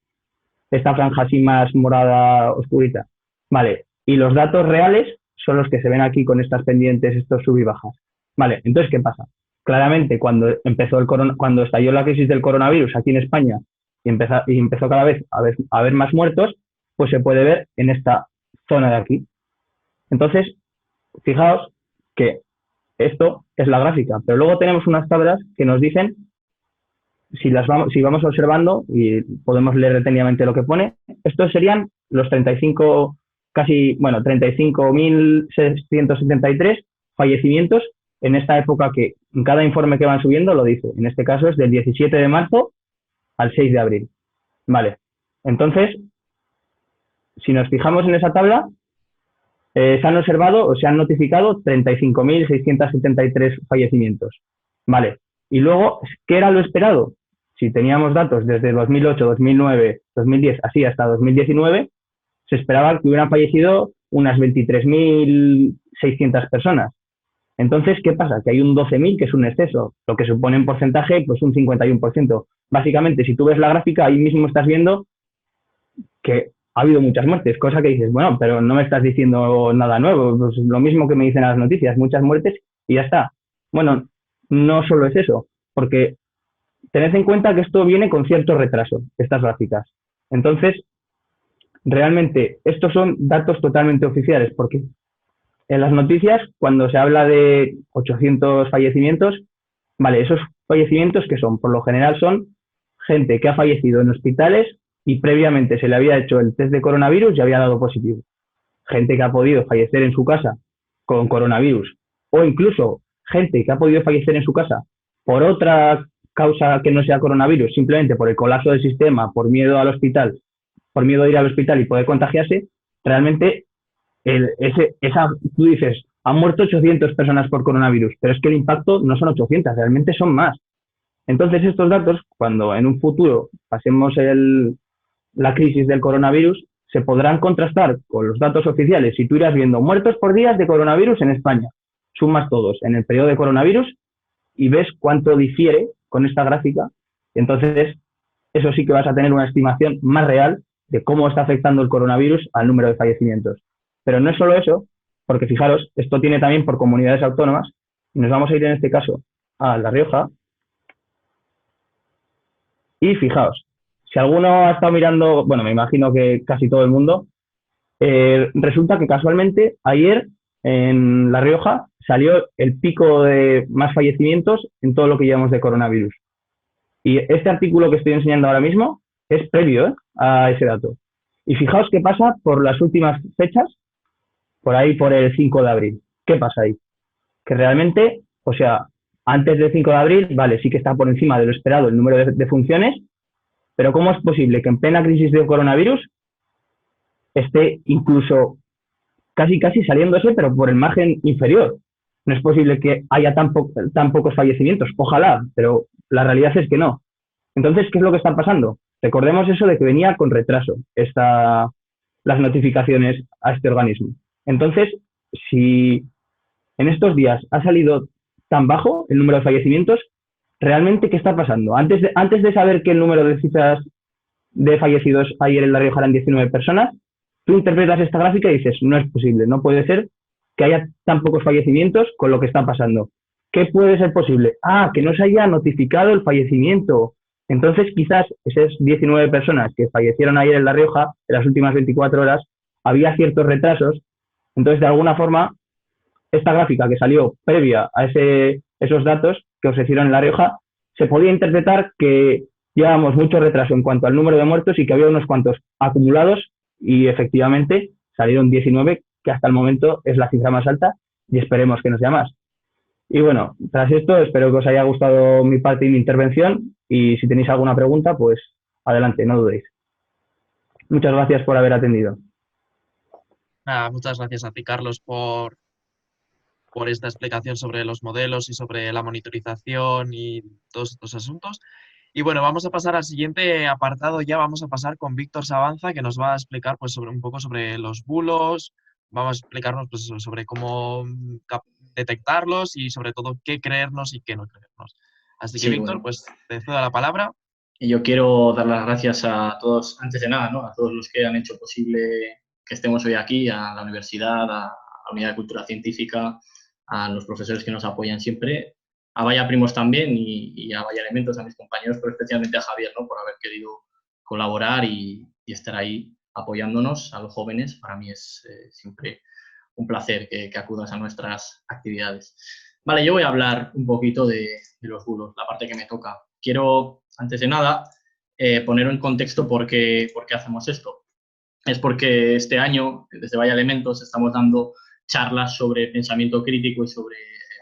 esta franja así más morada oscurita. Vale, y los datos reales son los que se ven aquí con estas pendientes, estos sub y bajas. Vale, entonces, ¿qué pasa? Claramente, cuando estalló la crisis del coronavirus aquí en España y empezó cada vez a haber más muertos, pues se puede ver en esta zona de aquí. Entonces, fijaos que esto es la gráfica, pero luego tenemos unas tablas que nos dicen, si vamos observando y podemos leer detenidamente lo que pone, estos serían los 35.673 fallecimientos en esta época, que en cada informe que van subiendo lo dice. En este caso es del 17 de marzo al 6 de abril. Vale, entonces, si nos fijamos en esa tabla, se han observado o se han notificado 35.673 fallecimientos. Vale, y luego, ¿qué era lo esperado? Si teníamos datos desde 2008, 2009, 2010, así hasta 2019, se esperaba que hubieran fallecido unas 23.600 personas. Entonces, ¿qué pasa? Que hay un 12.000 que es un exceso, lo que supone en porcentaje pues un 51%. Básicamente, si tú ves la gráfica, ahí mismo estás viendo que ha habido muchas muertes, cosa que dices, bueno, pero no me estás diciendo nada nuevo, pues lo mismo que me dicen las noticias, muchas muertes y ya está. Bueno, no solo es eso, porque tened en cuenta que esto viene con cierto retraso, estas gráficas. Entonces, realmente, estos son datos totalmente oficiales, porque en las noticias, cuando se habla de 800 fallecimientos, vale, esos fallecimientos que son, por lo general son gente que ha fallecido en hospitales y previamente se le había hecho el test de coronavirus y había dado positivo. Gente que ha podido fallecer en su casa con coronavirus, o incluso gente que ha podido fallecer en su casa por otra causa que no sea coronavirus, simplemente por el colapso del sistema, por miedo al hospital, por miedo de ir al hospital y poder contagiarse. Realmente tú dices, han muerto 800 personas por coronavirus, pero es que el impacto no son 800, realmente son más. Entonces, estos datos, cuando en un futuro pasemos la crisis del coronavirus, se podrán contrastar con los datos oficiales. Si tú irás viendo muertos por días de coronavirus en España, sumas todos en el periodo de coronavirus y ves cuánto difiere con esta gráfica. Entonces, eso sí que vas a tener una estimación más real de cómo está afectando el coronavirus al número de fallecimientos. Pero no es solo eso, porque fijaros, esto tiene también por comunidades autónomas, y nos vamos a ir en este caso a La Rioja. Y fijaos, si alguno ha estado mirando, bueno, me imagino que casi todo el mundo, resulta que casualmente ayer en La Rioja salió el pico de más fallecimientos en todo lo que llevamos de coronavirus. Y este artículo que estoy enseñando ahora mismo es previo a ese dato. Y fijaos qué pasa por las últimas fechas, por ahí por el 5 de abril. ¿Qué pasa ahí? Que realmente, o sea, antes del 5 de abril, vale, sí que está por encima de lo esperado el número de funciones, pero ¿cómo es posible que en plena crisis del coronavirus esté incluso casi saliéndose, pero por el margen inferior? No es posible que haya tan pocos fallecimientos. Ojalá, pero la realidad es que no. Entonces, ¿qué es lo que está pasando? Recordemos eso de que venía con retraso las notificaciones a este organismo. Entonces, si en estos días ha salido tan bajo el número de fallecimientos, ¿realmente qué está pasando? Antes de saber que el número de cifras de fallecidos ayer en La Rioja eran 19 personas, tú interpretas esta gráfica y dices, no es posible, no puede ser que haya tan pocos fallecimientos con lo que está pasando. ¿Qué puede ser posible? Ah, que no se haya notificado el fallecimiento. Entonces, quizás esas 19 personas que fallecieron ayer en La Rioja, en las últimas 24 horas, había ciertos retrasos. Entonces, de alguna forma, esta gráfica que salió previa a esos datos que os hicieron en La Rioja, se podía interpretar que llevábamos mucho retraso en cuanto al número de muertos y que había unos cuantos acumulados y efectivamente salieron 19, que hasta el momento es la cifra más alta y esperemos que no sea más. Y bueno, tras esto espero que os haya gustado mi parte y mi intervención y si tenéis alguna pregunta, pues adelante, no dudéis. Muchas gracias por haber atendido. Nada, muchas gracias a ti, Carlos, por esta explicación sobre los modelos y sobre la monitorización y todos estos asuntos. Y bueno, vamos a pasar al siguiente apartado ya, vamos a pasar con Víctor Sabanza, que nos va a explicar pues, sobre, un poco sobre los bulos, vamos a explicarnos pues, sobre cómo detectarlos y sobre todo qué creernos y qué no creernos. Así que Sí, Víctor, bueno. pues te cedo la palabra. Y yo quiero dar las gracias a todos, antes de nada, ¿no? A todos los que han hecho posible que estemos hoy aquí, a la universidad, a la Unidad de Cultura Científica, a los profesores que nos apoyan siempre, a Vaya Primos también y a Vaya Elementos, a mis compañeros, pero especialmente a Javier, ¿no? Por haber querido colaborar y estar ahí apoyándonos a los jóvenes. Para mí es siempre un placer que acudas a nuestras actividades. Vale, yo voy a hablar un poquito de los bulos, la parte que me toca. Quiero, antes de nada, poner en contexto por qué hacemos esto. Es porque este año, desde Vaya Elementos, estamos dando charlas sobre pensamiento crítico y sobre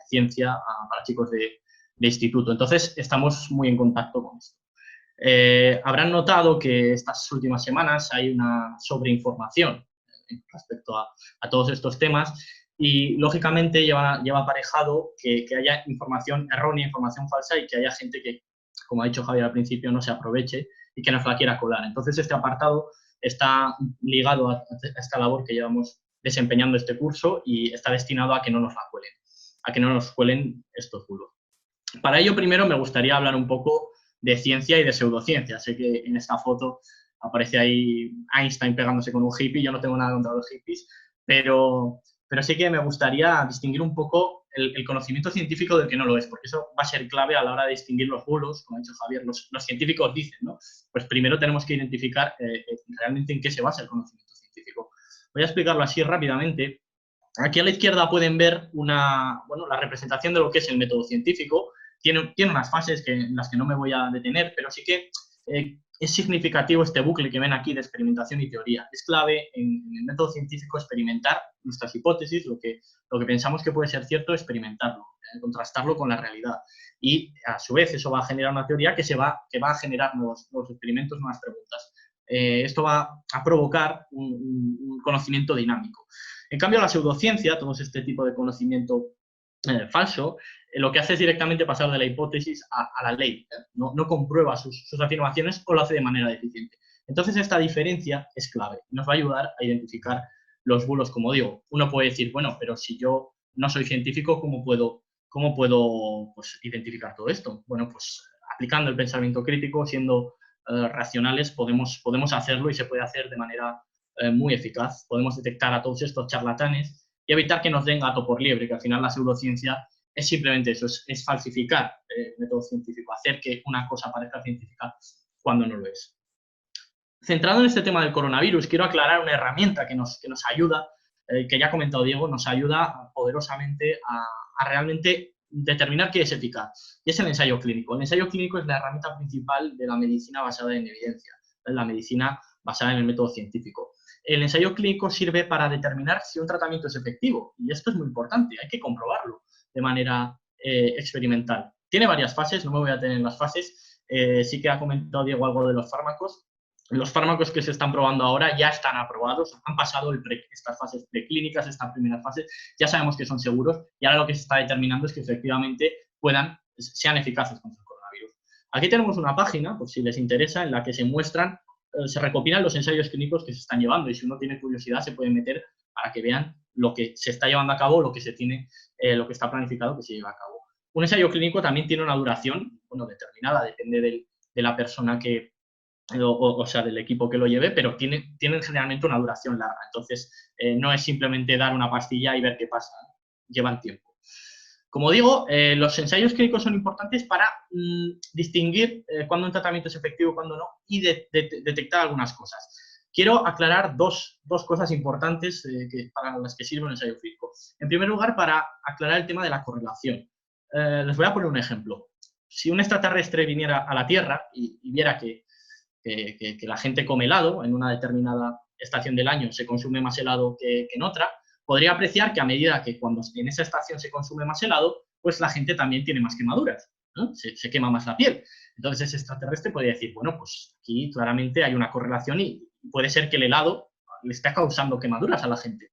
ciencia para chicos de instituto. Entonces, estamos muy en contacto con esto. Habrán notado que estas últimas semanas hay una sobreinformación respecto a todos estos temas y, lógicamente, lleva aparejado que haya información errónea, información falsa y que haya gente que, como ha dicho Javier al principio, no se aproveche y que nos la quiera colar. Entonces, este apartado está ligado a esta labor que llevamos desempeñando este curso y está destinado a que no nos la cuelen, a que no nos cuelen estos bulos. Para ello, primero, me gustaría hablar un poco de ciencia y de pseudociencia. Sé que en esta foto aparece ahí Einstein pegándose con un hippie. Yo no tengo nada contra los hippies, pero sí que me gustaría distinguir un poco el conocimiento científico del que no lo es, porque eso va a ser clave a la hora de distinguir los bulos, como ha dicho Javier, los científicos dicen, ¿no? Pues primero tenemos que identificar realmente en qué se basa el conocimiento científico. Voy a explicarlo así rápidamente. Aquí a la izquierda pueden ver la representación de lo que es el método científico. Tiene unas fases en las que no me voy a detener, pero sí que es significativo este bucle que ven aquí de experimentación y teoría. Es clave en el método científico experimentar nuestras hipótesis, lo que pensamos que puede ser cierto, experimentarlo, contrastarlo con la realidad. Y, a su vez, eso va a generar una teoría que va a generar nuevos experimentos, nuevas preguntas. Esto va a provocar un conocimiento dinámico. En cambio, la pseudociencia, todo este tipo de conocimiento falso, lo que hace es directamente pasar de la hipótesis a la ley. No comprueba sus afirmaciones o lo hace de manera deficiente. Entonces, esta diferencia es clave. Nos va a ayudar a identificar los bulos, como digo. Uno puede decir, bueno, pero si yo no soy científico, ¿cómo puedo pues, identificar todo esto? Bueno, pues aplicando el pensamiento crítico, siendo racionales, podemos hacerlo y se puede hacer de manera muy eficaz. Podemos detectar a todos estos charlatanes y evitar que nos den gato por liebre, que al final la pseudociencia es simplemente eso, es falsificar el método científico, hacer que una cosa parezca científica cuando no lo es. Centrado en este tema del coronavirus, quiero aclarar una herramienta que nos ayuda, que ya ha comentado Diego, nos ayuda poderosamente a realmente determinar qué es eficaz, y es el ensayo clínico. El ensayo clínico es la herramienta principal de la medicina basada en evidencia, la medicina basada en el método científico. El ensayo clínico sirve para determinar si un tratamiento es efectivo, y esto es muy importante, hay que comprobarlo de manera experimental. Tiene varias fases, no me voy a detener en las fases, sí que ha comentado Diego algo de los fármacos. Los fármacos que se están probando ahora ya están aprobados, han pasado estas fases preclínicas, estas primeras fases, ya sabemos que son seguros y ahora lo que se está determinando es que efectivamente sean eficaces contra el coronavirus. Aquí tenemos una página, por si les interesa, en la que se muestran, se recopilan los ensayos clínicos que se están llevando y si uno tiene curiosidad se puede meter para que vean lo que se está llevando a cabo, lo que está planificado que se lleve a cabo. Un ensayo clínico también tiene una duración, determinada, depende de la persona o sea, del equipo que lo lleve, pero tienen generalmente una duración larga. Entonces, no es simplemente dar una pastilla y ver qué pasa, llevan tiempo. Como digo, los ensayos clínicos son importantes para distinguir cuándo un tratamiento es efectivo y cuándo no, y detectar algunas cosas. Quiero aclarar dos cosas importantes para las que sirve un ensayo clínico. En primer lugar, para aclarar el tema de la correlación. Les voy a poner un ejemplo. Si un extraterrestre viniera a la Tierra y viera que la gente come helado, en una determinada estación del año se consume más helado que en otra, podría apreciar que a medida que cuando en esa estación se consume más helado, pues la gente también tiene más quemaduras, ¿no? Se quema más la piel. Entonces ese extraterrestre podría decir, bueno, pues aquí claramente hay una correlación y puede ser que el helado le esté causando quemaduras a la gente.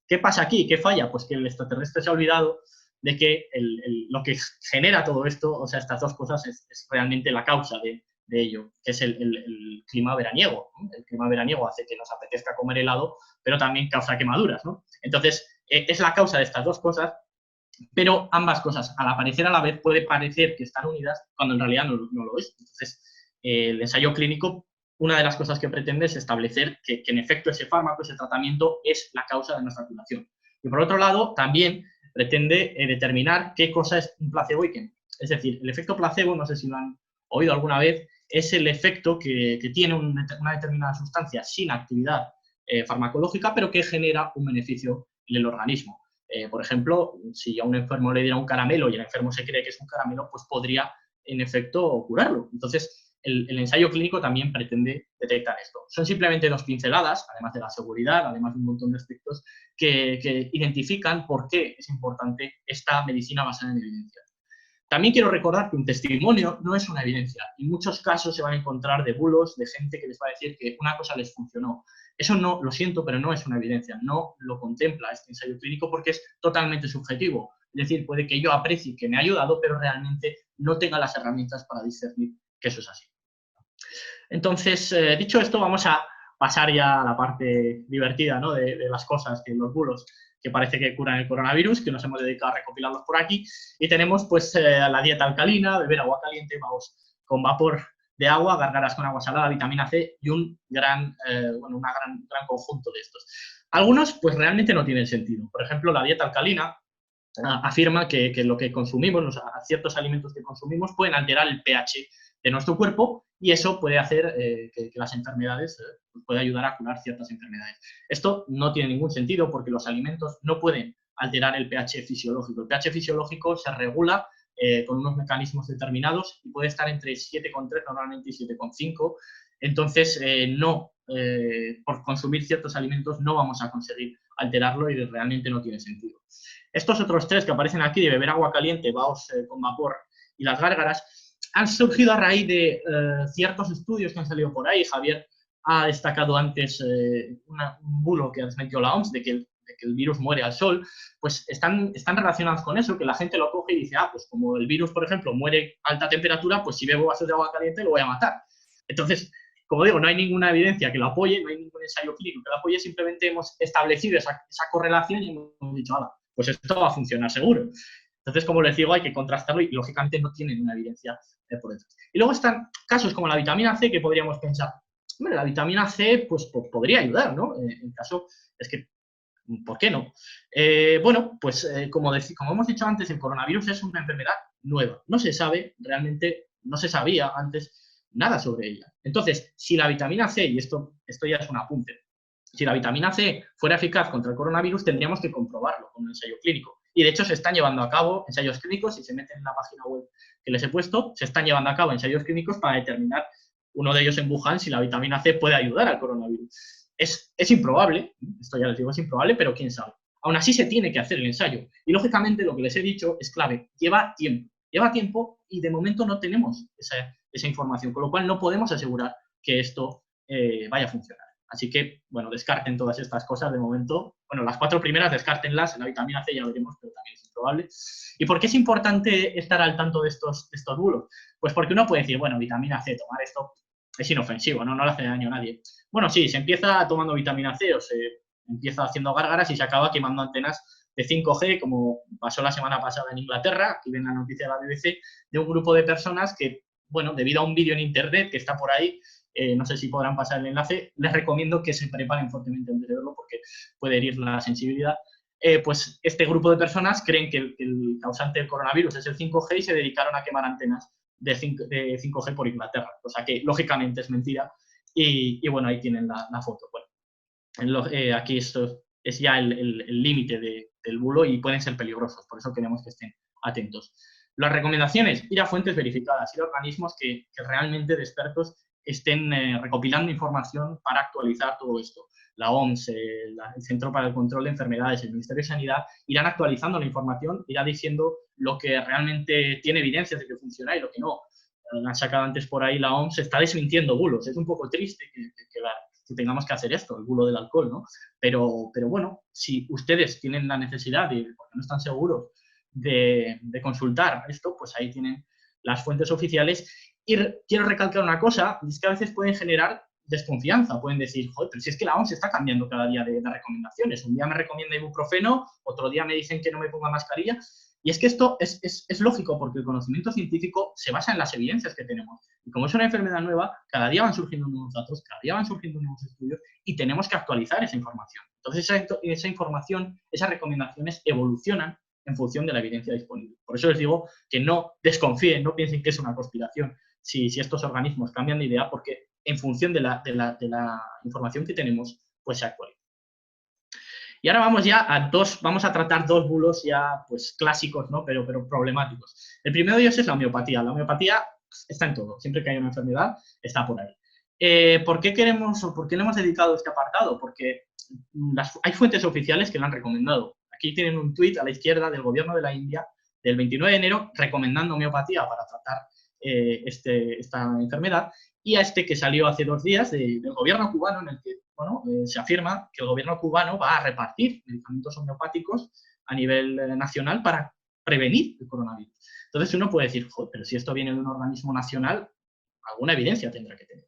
¿Qué pasa aquí? ¿Qué falla? Pues que el extraterrestre se ha olvidado de que lo que genera todo esto, o sea, estas dos cosas, es realmente la causa de ello, que es el clima veraniego, ¿no? El clima veraniego hace que nos apetezca comer helado, pero también causa quemaduras, ¿no? Entonces, es la causa de estas dos cosas, pero ambas cosas, al aparecer a la vez, puede parecer que están unidas cuando en realidad no lo es. Entonces, el ensayo clínico, una de las cosas que pretende es establecer que en efecto ese fármaco, ese tratamiento, es la causa de nuestra curación. Y por otro lado, también pretende determinar qué cosa es un placebo y qué no. Es decir, el efecto placebo, no sé si lo han oído alguna vez, es el efecto que tiene una determinada sustancia sin actividad farmacológica, pero que genera un beneficio en el organismo. Por ejemplo, si a un enfermo le diera un caramelo y el enfermo se cree que es un caramelo, pues podría, en efecto, curarlo. Entonces, el ensayo clínico también pretende detectar esto. Son simplemente 2 pinceladas, además de la seguridad, además de un montón de aspectos que identifican por qué es importante esta medicina basada en evidencia. También quiero recordar que un testimonio no es una evidencia. En muchos casos se van a encontrar de bulos, de gente que les va a decir que una cosa les funcionó. Eso no, lo siento, pero no es una evidencia. No lo contempla este ensayo clínico porque es totalmente subjetivo. Es decir, puede que yo aprecie que me ha ayudado, pero realmente no tenga las herramientas para discernir que eso es así. Entonces, dicho esto, vamos a pasar ya a la parte divertida, ¿no? de las cosas, que los bulos que parece que curan el coronavirus, que nos hemos dedicado a recopilarlos por aquí. Y tenemos pues la dieta alcalina, beber agua caliente, vamos con vapor de agua, gárgaras con agua salada, vitamina C y un gran conjunto de estos. Algunos pues realmente no tienen sentido. Por ejemplo, la dieta alcalina afirma que lo que consumimos, ciertos alimentos que consumimos pueden alterar el pH de nuestro cuerpo y eso puede hacer que las enfermedades, puede ayudar a curar ciertas enfermedades. Esto no tiene ningún sentido porque los alimentos no pueden alterar el pH fisiológico. El pH fisiológico se regula con unos mecanismos determinados y puede estar entre 7,3 normalmente y 7,5. Entonces, por consumir ciertos alimentos no vamos a conseguir alterarlo y realmente no tiene sentido. Estos otros 3 que aparecen aquí, de beber agua caliente, vaos con vapor y las gárgaras, han surgido a raíz de ciertos estudios que han salido por ahí. Javier ha destacado antes un bulo que ha desmentido la OMS de que el virus muere al sol. Pues están relacionados con eso, que la gente lo coge y dice, pues como el virus, por ejemplo, muere a alta temperatura, pues si bebo vasos de agua caliente lo voy a matar. Entonces, como digo, no hay ninguna evidencia que lo apoye, no hay ningún ensayo clínico que lo apoye, simplemente hemos establecido esa correlación y hemos dicho, pues esto va a funcionar seguro. Entonces, como les digo, hay que contrastarlo y, lógicamente, no tienen una evidencia por detrás. Y luego están casos como la vitamina C que podríamos pensar, hombre, la vitamina C pues podría ayudar, ¿no? El caso es que, ¿por qué no? Como hemos dicho antes, el coronavirus es una enfermedad nueva. No se sabe, realmente no se sabía antes nada sobre ella. Entonces, si la vitamina C, y esto ya es un apunte, si la vitamina C fuera eficaz contra el coronavirus, tendríamos que comprobarlo con un ensayo clínico. Y de hecho se están llevando a cabo ensayos clínicos, si se meten en la página web que les he puesto, se están llevando a cabo ensayos clínicos para determinar, uno de ellos en Wuhan, si la vitamina C puede ayudar al coronavirus. Es improbable, esto ya les digo, es improbable, pero quién sabe. Aún así se tiene que hacer el ensayo. Y lógicamente lo que les he dicho es clave, lleva tiempo y de momento no tenemos esa información, con lo cual no podemos asegurar que esto vaya a funcionar. Así que, bueno, descarten todas estas cosas de momento. Bueno, las 4 primeras descártenlas, la vitamina C ya veremos, pero también es improbable. ¿Y por qué es importante estar al tanto de estos bulos? Pues porque uno puede decir, bueno, vitamina C, tomar esto es inofensivo, no le hace daño a nadie. Bueno, sí, se empieza tomando vitamina C o se empieza haciendo gárgaras y se acaba quemando antenas de 5G, como pasó la semana pasada en Inglaterra. Aquí ven la noticia de la BBC, de un grupo de personas que, bueno, debido a un vídeo en internet que está por ahí, no sé si podrán pasar el enlace, les recomiendo que se preparen fuertemente antes de verlo porque puede herir la sensibilidad. Pues este grupo de personas creen que el causante del coronavirus es el 5G y se dedicaron a quemar antenas de 5G por Inglaterra, cosa que lógicamente es mentira. Y bueno, ahí tienen la foto. Bueno, aquí esto es ya el límite del bulo y pueden ser peligrosos, por eso queremos que estén atentos. Las recomendaciones, ir a fuentes verificadas, ir a organismos que realmente de expertos estén recopilando información para actualizar todo esto. La OMS, el Centro para el Control de Enfermedades, el Ministerio de Sanidad, irán actualizando la información, irá diciendo lo que realmente tiene evidencias de que funciona y lo que no. Han sacado antes por ahí la OMS, está desmintiendo bulos. Es un poco triste que que tengamos que hacer esto, el bulo del alcohol, ¿no? Pero bueno, si ustedes tienen la necesidad porque no están seguros de consultar esto, pues ahí tienen las fuentes oficiales. Y quiero recalcar una cosa, es que a veces pueden generar desconfianza, pueden decir, joder, pero si es que la OMS está cambiando cada día de recomendaciones, un día me recomienda ibuprofeno, otro día me dicen que no me ponga mascarilla, y es que esto es lógico, porque el conocimiento científico se basa en las evidencias que tenemos, y como es una enfermedad nueva, cada día van surgiendo nuevos datos, cada día van surgiendo nuevos estudios, y tenemos que actualizar esa información. Entonces esa información, esas recomendaciones evolucionan en función de la evidencia disponible. Por eso les digo que no desconfíen, no piensen que es una conspiración si estos organismos cambian de idea, porque en función de la información que tenemos, pues se actualiza. Y ahora vamos a tratar dos bulos ya pues clásicos, ¿no? pero problemáticos. El primero de ellos es la homeopatía. La homeopatía está en todo, siempre que hay una enfermedad está por ahí. ¿Por qué le hemos dedicado este apartado? Porque hay fuentes oficiales que lo han recomendado. Aquí tienen un tuit a la izquierda del gobierno de la India del 29 de enero recomendando homeopatía para tratar esta enfermedad, y a este que salió hace 2 días del gobierno cubano, en el que se afirma que el gobierno cubano va a repartir medicamentos homeopáticos a nivel nacional para prevenir el coronavirus. Entonces uno puede decir, joder, pero si esto viene de un organismo nacional, alguna evidencia tendrá que tener.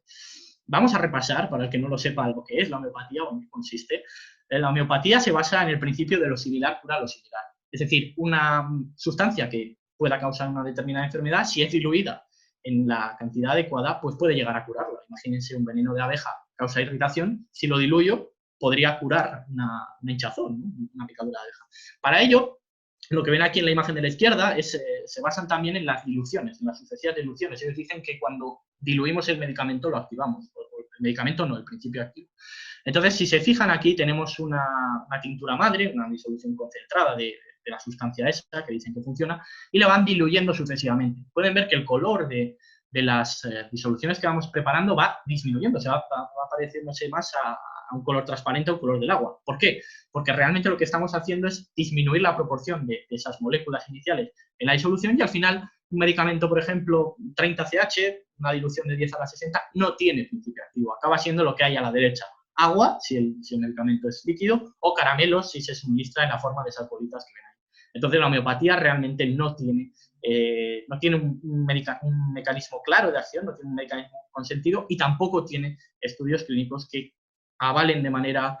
Vamos a repasar, para el que no lo sepa, lo que es la homeopatía o en qué consiste. La homeopatía se basa en el principio de lo similar cura lo similar. Es decir, una sustancia que pueda causar una determinada enfermedad, si es diluida en la cantidad adecuada, pues puede llegar a curarla. Imagínense un veneno de abeja causa irritación, si lo diluyo, podría curar una hinchazón, ¿no? Una picadura de abeja. Para ello, lo que ven aquí en la imagen de la izquierda se basan también en las diluciones, en las sucesivas diluciones. Ellos dicen que cuando diluimos el medicamento lo activamos. El medicamento no, el principio activo. Entonces, si se fijan aquí, tenemos una tintura madre, una disolución concentrada de la sustancia esa, que dicen que funciona, y la van diluyendo sucesivamente. Pueden ver que el color de las disoluciones que vamos preparando va disminuyendo, se va pareciéndose más a un color transparente o un color del agua. ¿Por qué? Porque realmente lo que estamos haciendo es disminuir la proporción de esas moléculas iniciales en la disolución, y al final un medicamento, por ejemplo, 30CH, una dilución de 10 a la 60, no tiene principio activo, acaba siendo lo que hay a la derecha. Agua, si el medicamento es líquido, o caramelos, si se suministra en la forma de esas bolitas que ven ahí. Entonces, la homeopatía realmente no tiene un mecanismo claro de acción, no tiene un mecanismo con sentido, y tampoco tiene estudios clínicos que avalen de manera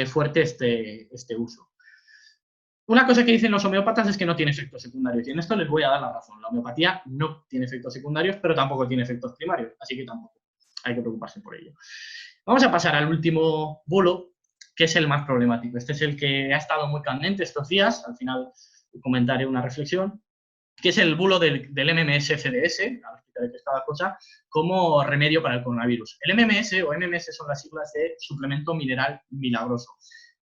fuerte este uso. Una cosa que dicen los homeópatas es que no tiene efectos secundarios, y en esto les voy a dar la razón. La homeopatía no tiene efectos secundarios, pero tampoco tiene efectos primarios, así que tampoco hay que preocuparse por ello. Vamos a pasar al último bulo, que es el más problemático. Este es el que ha estado muy candente estos días, al final comentaré una reflexión, que es el bulo del MMS-CDS, a explicar de qué está la cosa, como remedio para el coronavirus. El MMS o MMS son las siglas de suplemento mineral milagroso.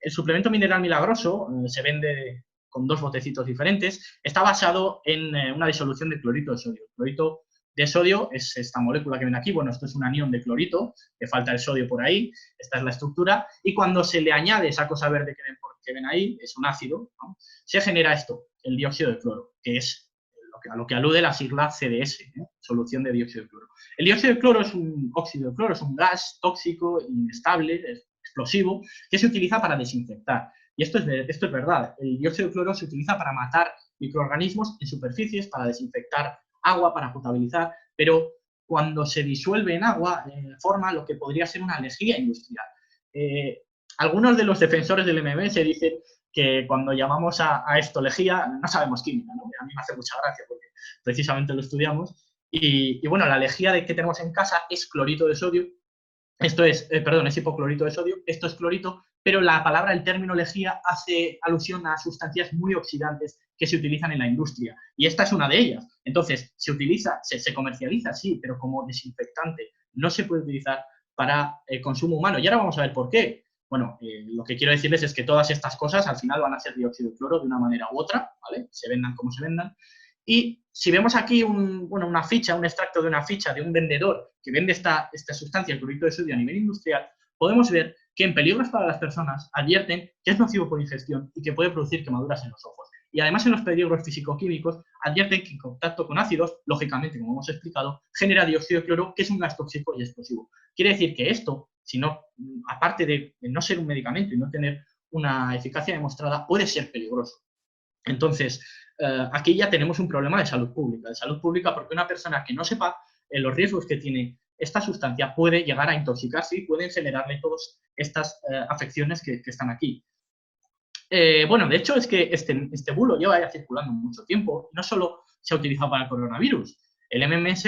El suplemento mineral milagroso se vende con 2 botecitos diferentes, está basado en una disolución de clorito de sodio. El clorito de sodio es esta molécula que ven aquí, bueno, esto es un anión de clorito, le falta el sodio por ahí, esta es la estructura, y cuando se le añade esa cosa verde que ven ahí, es un ácido, ¿no? Se genera esto, el dióxido de cloro, que es a lo que alude la sigla CDS, solución de dióxido de cloro. El dióxido de cloro es un óxido de cloro, es un gas tóxico, inestable, explosivo, que se utiliza para desinfectar. Y esto es verdad, el dióxido de cloro se utiliza para matar microorganismos en superficies, para desinfectar agua, para potabilizar, pero cuando se disuelve en agua forma lo que podría ser una lejía industrial. Algunos de los defensores del MMS dicen que cuando llamamos a esto lejía no sabemos química, ¿no? A mí me hace mucha gracia porque precisamente lo estudiamos. Y bueno, la lejía que tenemos en casa es clorito de sodio. Esto es hipoclorito de sodio, esto es clorito, pero la palabra, el término lejía, hace alusión a sustancias muy oxidantes que se utilizan en la industria, y esta es una de ellas. Entonces, se comercializa, sí, pero como desinfectante, no se puede utilizar para consumo humano. Y ahora vamos a ver por qué. Bueno, lo que quiero decirles es que todas estas cosas al final van a ser dióxido de cloro de una manera u otra, ¿vale? Se vendan como se vendan. Y si vemos aquí un extracto de una ficha de un vendedor que vende esta sustancia, el clorito de sodio, a nivel industrial, podemos ver que en peligros para las personas advierten que es nocivo por ingestión y que puede producir quemaduras en los ojos. Y además en los peligros físico-químicos advierten que en contacto con ácidos, lógicamente, como hemos explicado, genera dióxido de cloro, que es un gas tóxico y explosivo. Quiere decir que esto, si no, aparte de no ser un medicamento y no tener una eficacia demostrada, puede ser peligroso. Entonces, aquí ya tenemos un problema de salud pública, porque una persona que no sepa los riesgos que tiene esta sustancia puede llegar a intoxicarse y pueden generarle todas estas afecciones que están aquí. Bueno, de hecho es que este bulo lleva ya circulando mucho tiempo y no solo se ha utilizado para el coronavirus. El MMS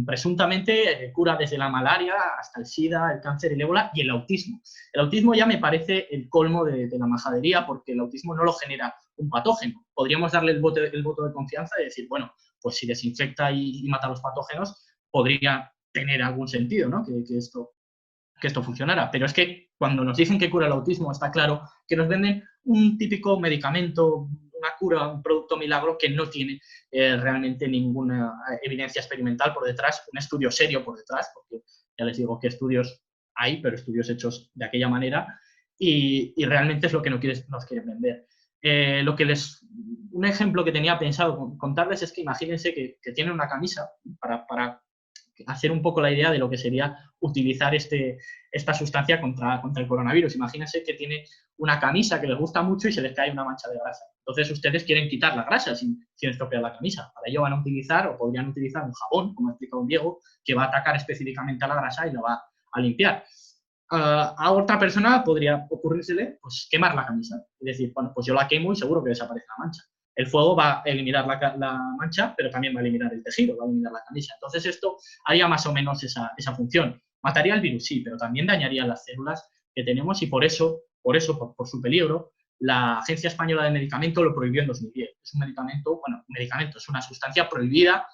presuntamente cura desde la malaria hasta el SIDA, el cáncer, el ébola y el autismo. El autismo ya me parece el colmo de la majadería, porque el autismo no lo genera un patógeno. Podríamos darle el voto de confianza y decir, bueno, pues si desinfecta y mata los patógenos, podría tener algún sentido, ¿no? Que esto funcionara. Pero es que cuando nos dicen que cura el autismo, está claro que nos venden un típico medicamento, una cura, un producto milagro que no tiene realmente ninguna evidencia experimental por detrás, un estudio serio por detrás, porque ya les digo que estudios hay, pero estudios hechos de aquella manera, y realmente es lo que nos quieren vender. Un ejemplo que tenía pensado contarles es que imagínense que tienen una camisa para hacer un poco la idea de lo que sería utilizar esta sustancia contra el coronavirus. Imagínense que tiene una camisa que les gusta mucho y se les cae una mancha de grasa. Entonces ustedes quieren quitar la grasa sin estropear la camisa. Para ello van a utilizar, o podrían utilizar, un jabón, como ha explicado Diego, que va a atacar específicamente a la grasa y la va a limpiar. A otra persona podría ocurrírsele pues, quemar la camisa. Es decir, bueno, pues yo la quemo y seguro que desaparece la mancha. El fuego va a eliminar la mancha, pero también va a eliminar el tejido, va a eliminar la camisa. Entonces esto haría más o menos esa función. Mataría el virus, sí, pero también dañaría las células que tenemos y por su peligro, la Agencia Española de Medicamentos lo prohibió en 2010. Es un medicamento, es una sustancia prohibida,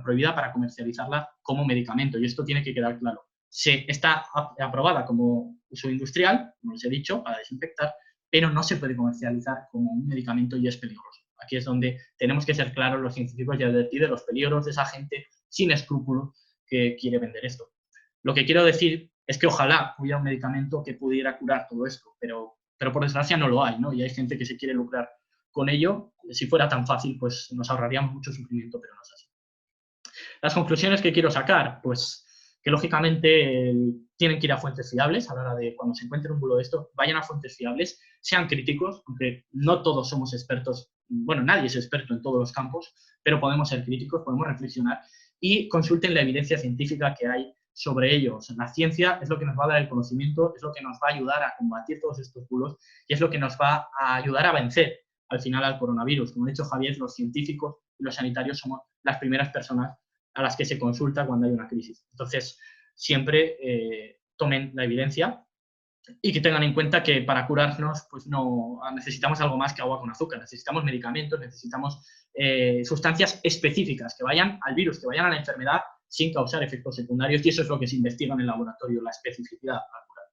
prohibida para comercializarla como medicamento, y esto tiene que quedar claro. Está aprobada como uso industrial, como les he dicho, para desinfectar, pero no se puede comercializar como un medicamento y es peligroso. Aquí es donde tenemos que ser claros los científicos y advertir de los peligros de esa gente sin escrúpulos que quiere vender esto. Lo que quiero decir es que ojalá hubiera un medicamento que pudiera curar todo esto, pero por desgracia no lo hay, ¿no? Y hay gente que se quiere lucrar con ello. Si fuera tan fácil, pues nos ahorraríamos mucho sufrimiento, pero no es así. Las conclusiones que quiero sacar, pues que lógicamente tienen que ir a fuentes fiables a la hora de cuando se encuentren un bulo de esto, vayan a fuentes fiables, sean críticos, aunque no todos somos expertos, bueno, nadie es experto en todos los campos, pero podemos ser críticos, podemos reflexionar y consulten la evidencia científica que hay sobre ello. O sea, la ciencia es lo que nos va a dar el conocimiento, es lo que nos va a ayudar a combatir todos estos bulos y es lo que nos va a ayudar a vencer al final al coronavirus. Como ha dicho Javier, los científicos y los sanitarios somos las primeras personas a las que se consulta cuando hay una crisis. Entonces, siempre tomen la evidencia y que tengan en cuenta que para curarnos pues no necesitamos algo más que agua con azúcar, necesitamos medicamentos, necesitamos sustancias específicas que vayan al virus, que vayan a la enfermedad sin causar efectos secundarios, y eso es lo que se investiga en el laboratorio, la especificidad para curar.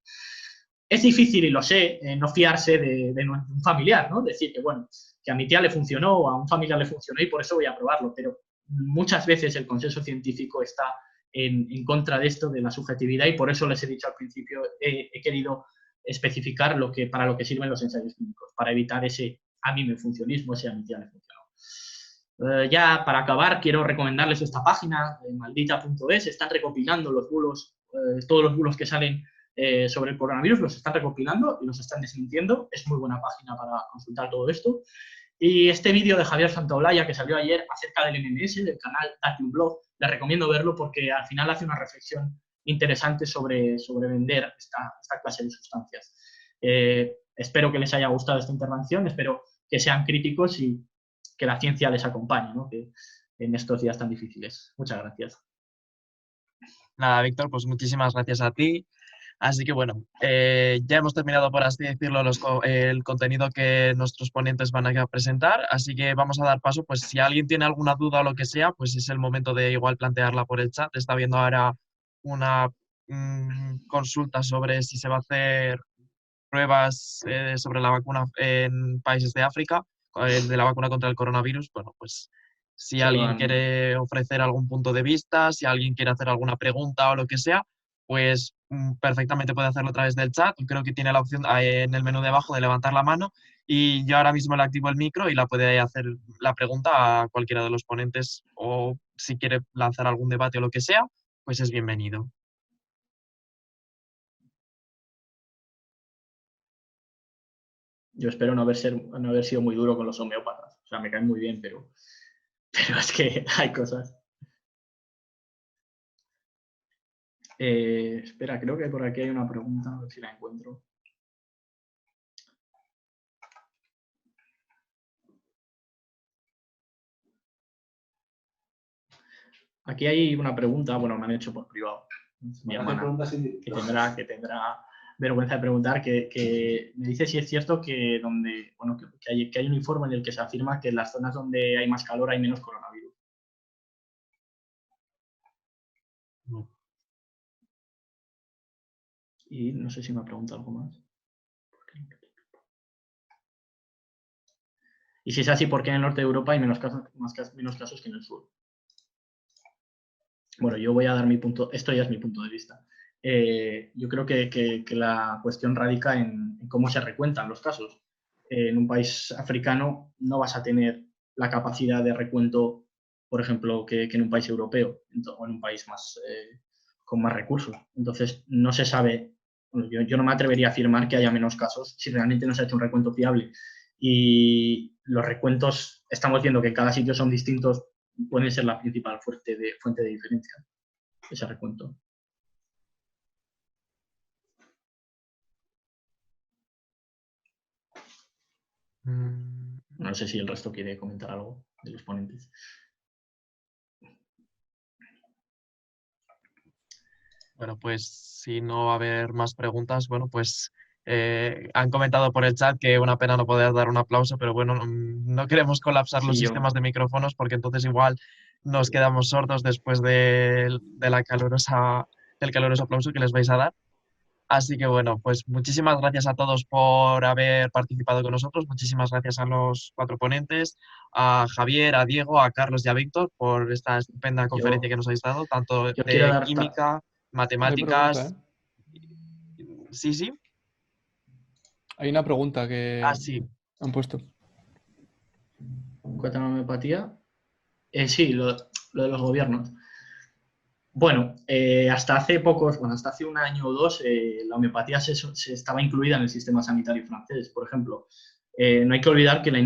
Es difícil, y lo sé, no fiarse de un familiar, ¿no? Decir que, bueno, que a mi tía le funcionó o a un familiar le funcionó y por eso voy a probarlo, pero muchas veces el consenso científico está en contra de esto, de la subjetividad, y por eso les he dicho al principio, he querido especificar para lo que sirven los ensayos clínicos, para evitar ese a mí me funcionismo, ese a mi tía le funcionó. Ya para acabar, quiero recomendarles esta página, maldita.es, están recopilando los bulos, todos los bulos que salen sobre el coronavirus, los están recopilando y los están desmintiendo. Es muy buena página para consultar todo esto. Y este vídeo de Javier Santaolalla que salió ayer acerca del MMS, del canal Date un Blog, les recomiendo verlo porque al final hace una reflexión interesante sobre vender esta clase de sustancias. Espero que les haya gustado esta intervención, espero que sean críticos y que la ciencia les acompañe, ¿no? Que en estos días tan difíciles. Muchas gracias. Nada, Víctor, pues muchísimas gracias a ti. Así que bueno, ya hemos terminado, por así decirlo, el contenido que nuestros ponentes van a presentar, así que vamos a dar paso, pues si alguien tiene alguna duda o lo que sea, pues es el momento de igual plantearla por el chat. Está viendo ahora una consulta sobre si se va a hacer pruebas sobre la vacuna en países de África, de la vacuna contra el coronavirus. Bueno, pues si alguien quiere ofrecer algún punto de vista, si alguien quiere hacer alguna pregunta o lo que sea, pues perfectamente puede hacerlo a través del chat. Creo que tiene la opción en el menú de abajo de levantar la mano y yo ahora mismo le activo el micro y la puede hacer la pregunta a cualquiera de los ponentes o si quiere lanzar algún debate o lo que sea, pues es bienvenido. Yo espero no haber sido muy duro con los homeópatas. O sea, me caen muy bien, pero es que hay cosas. Espera, creo que por aquí hay una pregunta, a ver si la encuentro. Aquí hay una pregunta, bueno, me han hecho por privado. Mi hermana, que tendrá vergüenza de preguntar, que me dice si es cierto que, que hay un informe en el que se afirma que en las zonas donde hay más calor hay menos coronavirus. No. Y no sé si me ha preguntado algo más. Y si es así, ¿por qué en el norte de Europa hay menos casos que en el sur? Bueno, yo voy a dar mi punto, esto ya es mi punto de vista. Yo creo que la cuestión radica en cómo se recuentan los casos. En un país africano no vas a tener la capacidad de recuento, por ejemplo, que en un país europeo o en un país con más recursos. Entonces, no se sabe, bueno, yo no me atrevería a afirmar que haya menos casos si realmente no se ha hecho un recuento fiable. Y los recuentos, estamos viendo que en cada sitio son distintos, pueden ser la principal fuente de diferencia, ese recuento. No sé si el resto quiere comentar algo de los ponentes. Bueno, pues si no va a haber más preguntas, bueno, pues han comentado por el chat que una pena no poder dar un aplauso, pero bueno, no queremos colapsar los Sí, sistemas de micrófonos porque entonces igual nos quedamos sordos después del caluroso aplauso que les vais a dar. Así que bueno, pues muchísimas gracias a todos por haber participado con nosotros, muchísimas gracias a los 4 ponentes, a Javier, a Diego, a Carlos y a Víctor por esta estupenda conferencia que nos habéis dado, tanto yo quiero de dar química, No hay pregunta, matemáticas. Sí, sí. Hay una pregunta que Ah, sí. han puesto. ¿Cuánta homeopatía? Sí, lo de los gobiernos. Bueno, hasta hace un año o dos, la homeopatía se estaba incluida en el sistema sanitario francés, por ejemplo. No hay que olvidar que la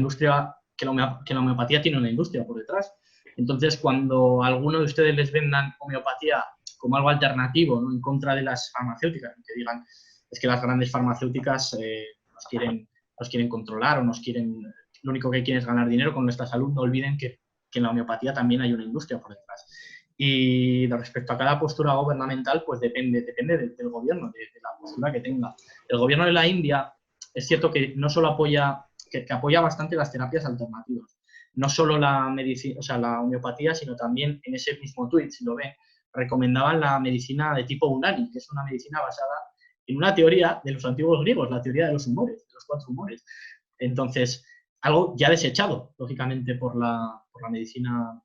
homeopatía tiene una industria por detrás. Entonces, cuando a alguno de ustedes les vendan homeopatía como algo alternativo, ¿no?, en contra de las farmacéuticas, que digan, es que las grandes farmacéuticas nos quieren controlar o lo único que quieren es ganar dinero con nuestra salud, no olviden que en la homeopatía también hay una industria por detrás. Y respecto a cada postura gubernamental, pues depende del gobierno, de la postura que tenga. El gobierno de la India es cierto que no solo apoya, que apoya bastante las terapias alternativas. No solo la medicina, o sea, la homeopatía, sino también en ese mismo tuit, si lo ven, recomendaban la medicina de tipo Unani, que es una medicina basada en una teoría de los antiguos griegos, la teoría de los humores, de los 4 humores. Entonces, algo ya desechado, lógicamente, por la medicina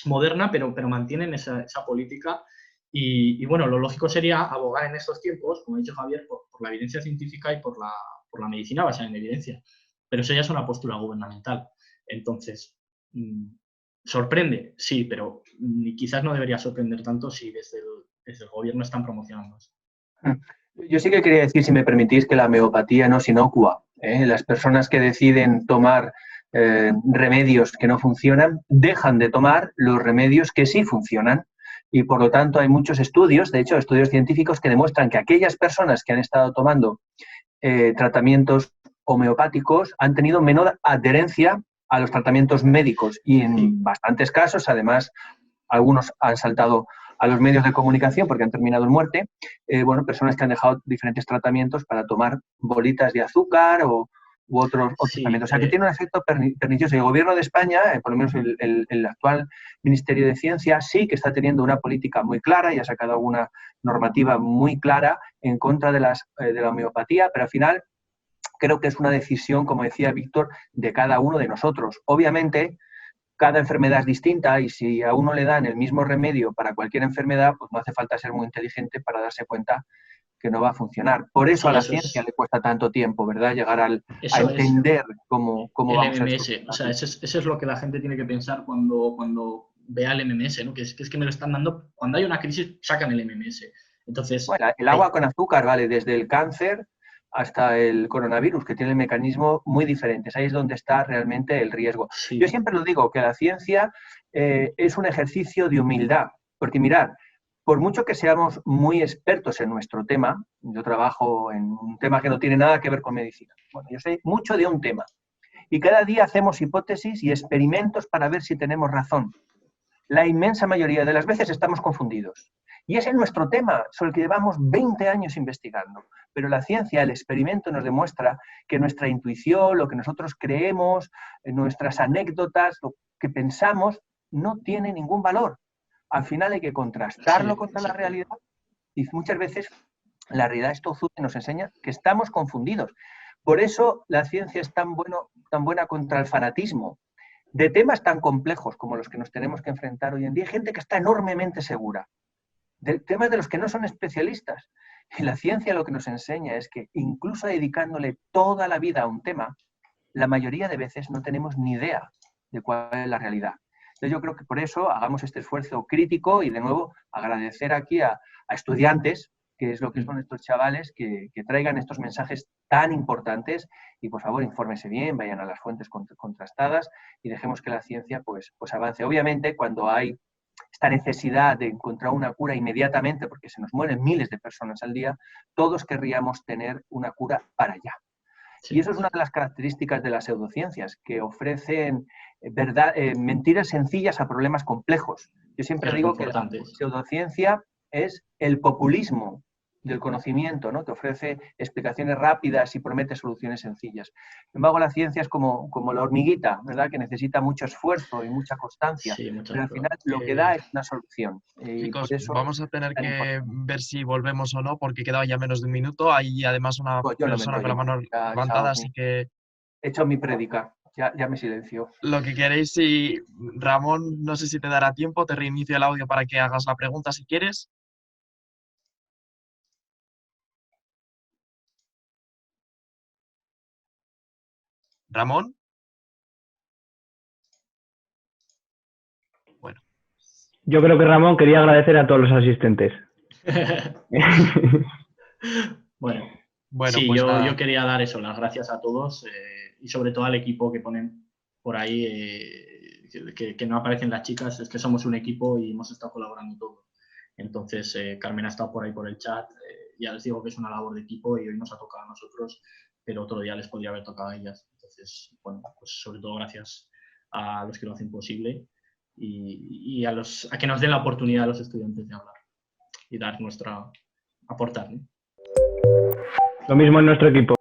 moderna, pero mantienen esa política. Y bueno, lo lógico sería abogar en estos tiempos, como ha dicho Javier, por la evidencia científica y por la medicina basada en evidencia. Pero eso ya es una postura gubernamental. Entonces, ¿sorprende? Sí, pero quizás no debería sorprender tanto si desde el gobierno están promocionando eso. Yo sí que quería decir, si me permitís, que la homeopatía no es inocua. Las personas que deciden tomar remedios que no funcionan, dejan de tomar los remedios que sí funcionan. Y por lo tanto hay muchos estudios, de hecho estudios científicos, que demuestran que aquellas personas que han estado tomando tratamientos homeopáticos han tenido menor adherencia a los tratamientos médicos y en bastantes casos, además, algunos han saltado a los medios de comunicación porque han terminado en muerte, personas que han dejado diferentes tratamientos para tomar bolitas de azúcar u otros tratamientos. O sea, que tiene un efecto pernicioso. Y el gobierno de España, por lo menos el actual Ministerio de Ciencia, sí que está teniendo una política muy clara y ha sacado una normativa muy clara en contra de la homeopatía, pero al final creo que es una decisión, como decía Víctor, de cada uno de nosotros. Obviamente, cada enfermedad es distinta y si a uno le dan el mismo remedio para cualquier enfermedad, pues no hace falta ser muy inteligente para darse cuenta que no va a funcionar. Por eso Sí, a la eso ciencia es, le cuesta tanto tiempo, ¿verdad? Llegar a eso es entender cómo el vamos a MMS. O sea, estudiar. eso es lo que la gente tiene que pensar cuando vea el MMS, ¿no? Que es que me lo están dando, cuando hay una crisis, sacan el MMS. Entonces, Bueno, el agua con azúcar, ¿vale? Desde el cáncer hasta el coronavirus, que tiene mecanismos muy diferentes. Ahí es donde está realmente el riesgo. Yo sí, siempre lo digo, que la ciencia es un ejercicio de humildad, porque mirad, por mucho que seamos muy expertos en nuestro tema, yo trabajo en un tema que no tiene nada que ver con medicina. Bueno, yo sé mucho de un tema y cada día hacemos hipótesis y experimentos para ver si tenemos razón. La inmensa mayoría de las veces estamos confundidos. Y ese es nuestro tema, sobre el que llevamos 20 años investigando. Pero la ciencia, el experimento nos demuestra que nuestra intuición, lo que nosotros creemos, nuestras anécdotas, lo que pensamos, no tiene ningún valor. Al final hay que sí, contrastarlo contra la exacto. realidad y muchas veces la realidad es tozuda y nos enseña que estamos confundidos. Por eso la ciencia es tan buena contra el fanatismo. De temas tan complejos como los que nos tenemos que enfrentar hoy en día, hay gente que está enormemente segura. De temas de los que no son especialistas. Y la ciencia lo que nos enseña es que incluso dedicándole toda la vida a un tema, la mayoría de veces no tenemos ni idea de cuál es la realidad. Entonces yo creo que por eso hagamos este esfuerzo crítico y de nuevo agradecer aquí a estudiantes, que es lo que son estos chavales, que traigan estos mensajes tan importantes y por favor infórmense bien, vayan a las fuentes contrastadas y dejemos que la ciencia pues avance. Obviamente cuando hay esta necesidad de encontrar una cura inmediatamente, porque se nos mueren miles de personas al día, todos querríamos tener una cura para allá. Y Sí, eso es una de las características de las pseudociencias, que ofrecen mentiras sencillas a problemas complejos. Yo y siempre digo que la reconfortantes. pseudociencia es el populismo del conocimiento, ¿no? Que ofrece explicaciones rápidas y promete soluciones sencillas. Sin embargo, la ciencia es como la hormiguita, ¿verdad? Que necesita mucho esfuerzo y mucha constancia, Sí, muchas pero al final pruebas. lo que da es una solución. Y por Chicos, eso vamos a es tener tan que importante. ver si volvemos o no, porque quedaba ya menos de un minuto. Hay además una Pues yo no me persona con enrollo la más. mano Ya levantada, así que he hecho mi prédica. Ya me silencio. lo que queréis, si Ramón, no sé si te dará tiempo, te reinicio el audio para que hagas la pregunta si quieres. Ramón, bueno, Yo creo que Ramón quería agradecer a todos los asistentes. Bueno, bueno, sí, pues yo nada, quería dar eso, las gracias a todos y sobre todo al equipo que ponen por ahí, que no aparecen las chicas, es que somos un equipo y hemos estado colaborando todos. Entonces, Carmen ha estado por ahí por el chat, ya les digo que es una labor de equipo y hoy nos ha tocado a nosotros, pero otro día les podría haber tocado a ellas. Entonces, bueno, pues sobre todo gracias a los que lo hacen posible y a que nos den la oportunidad a los estudiantes de hablar y dar aportar, ¿no? Lo mismo en nuestro equipo.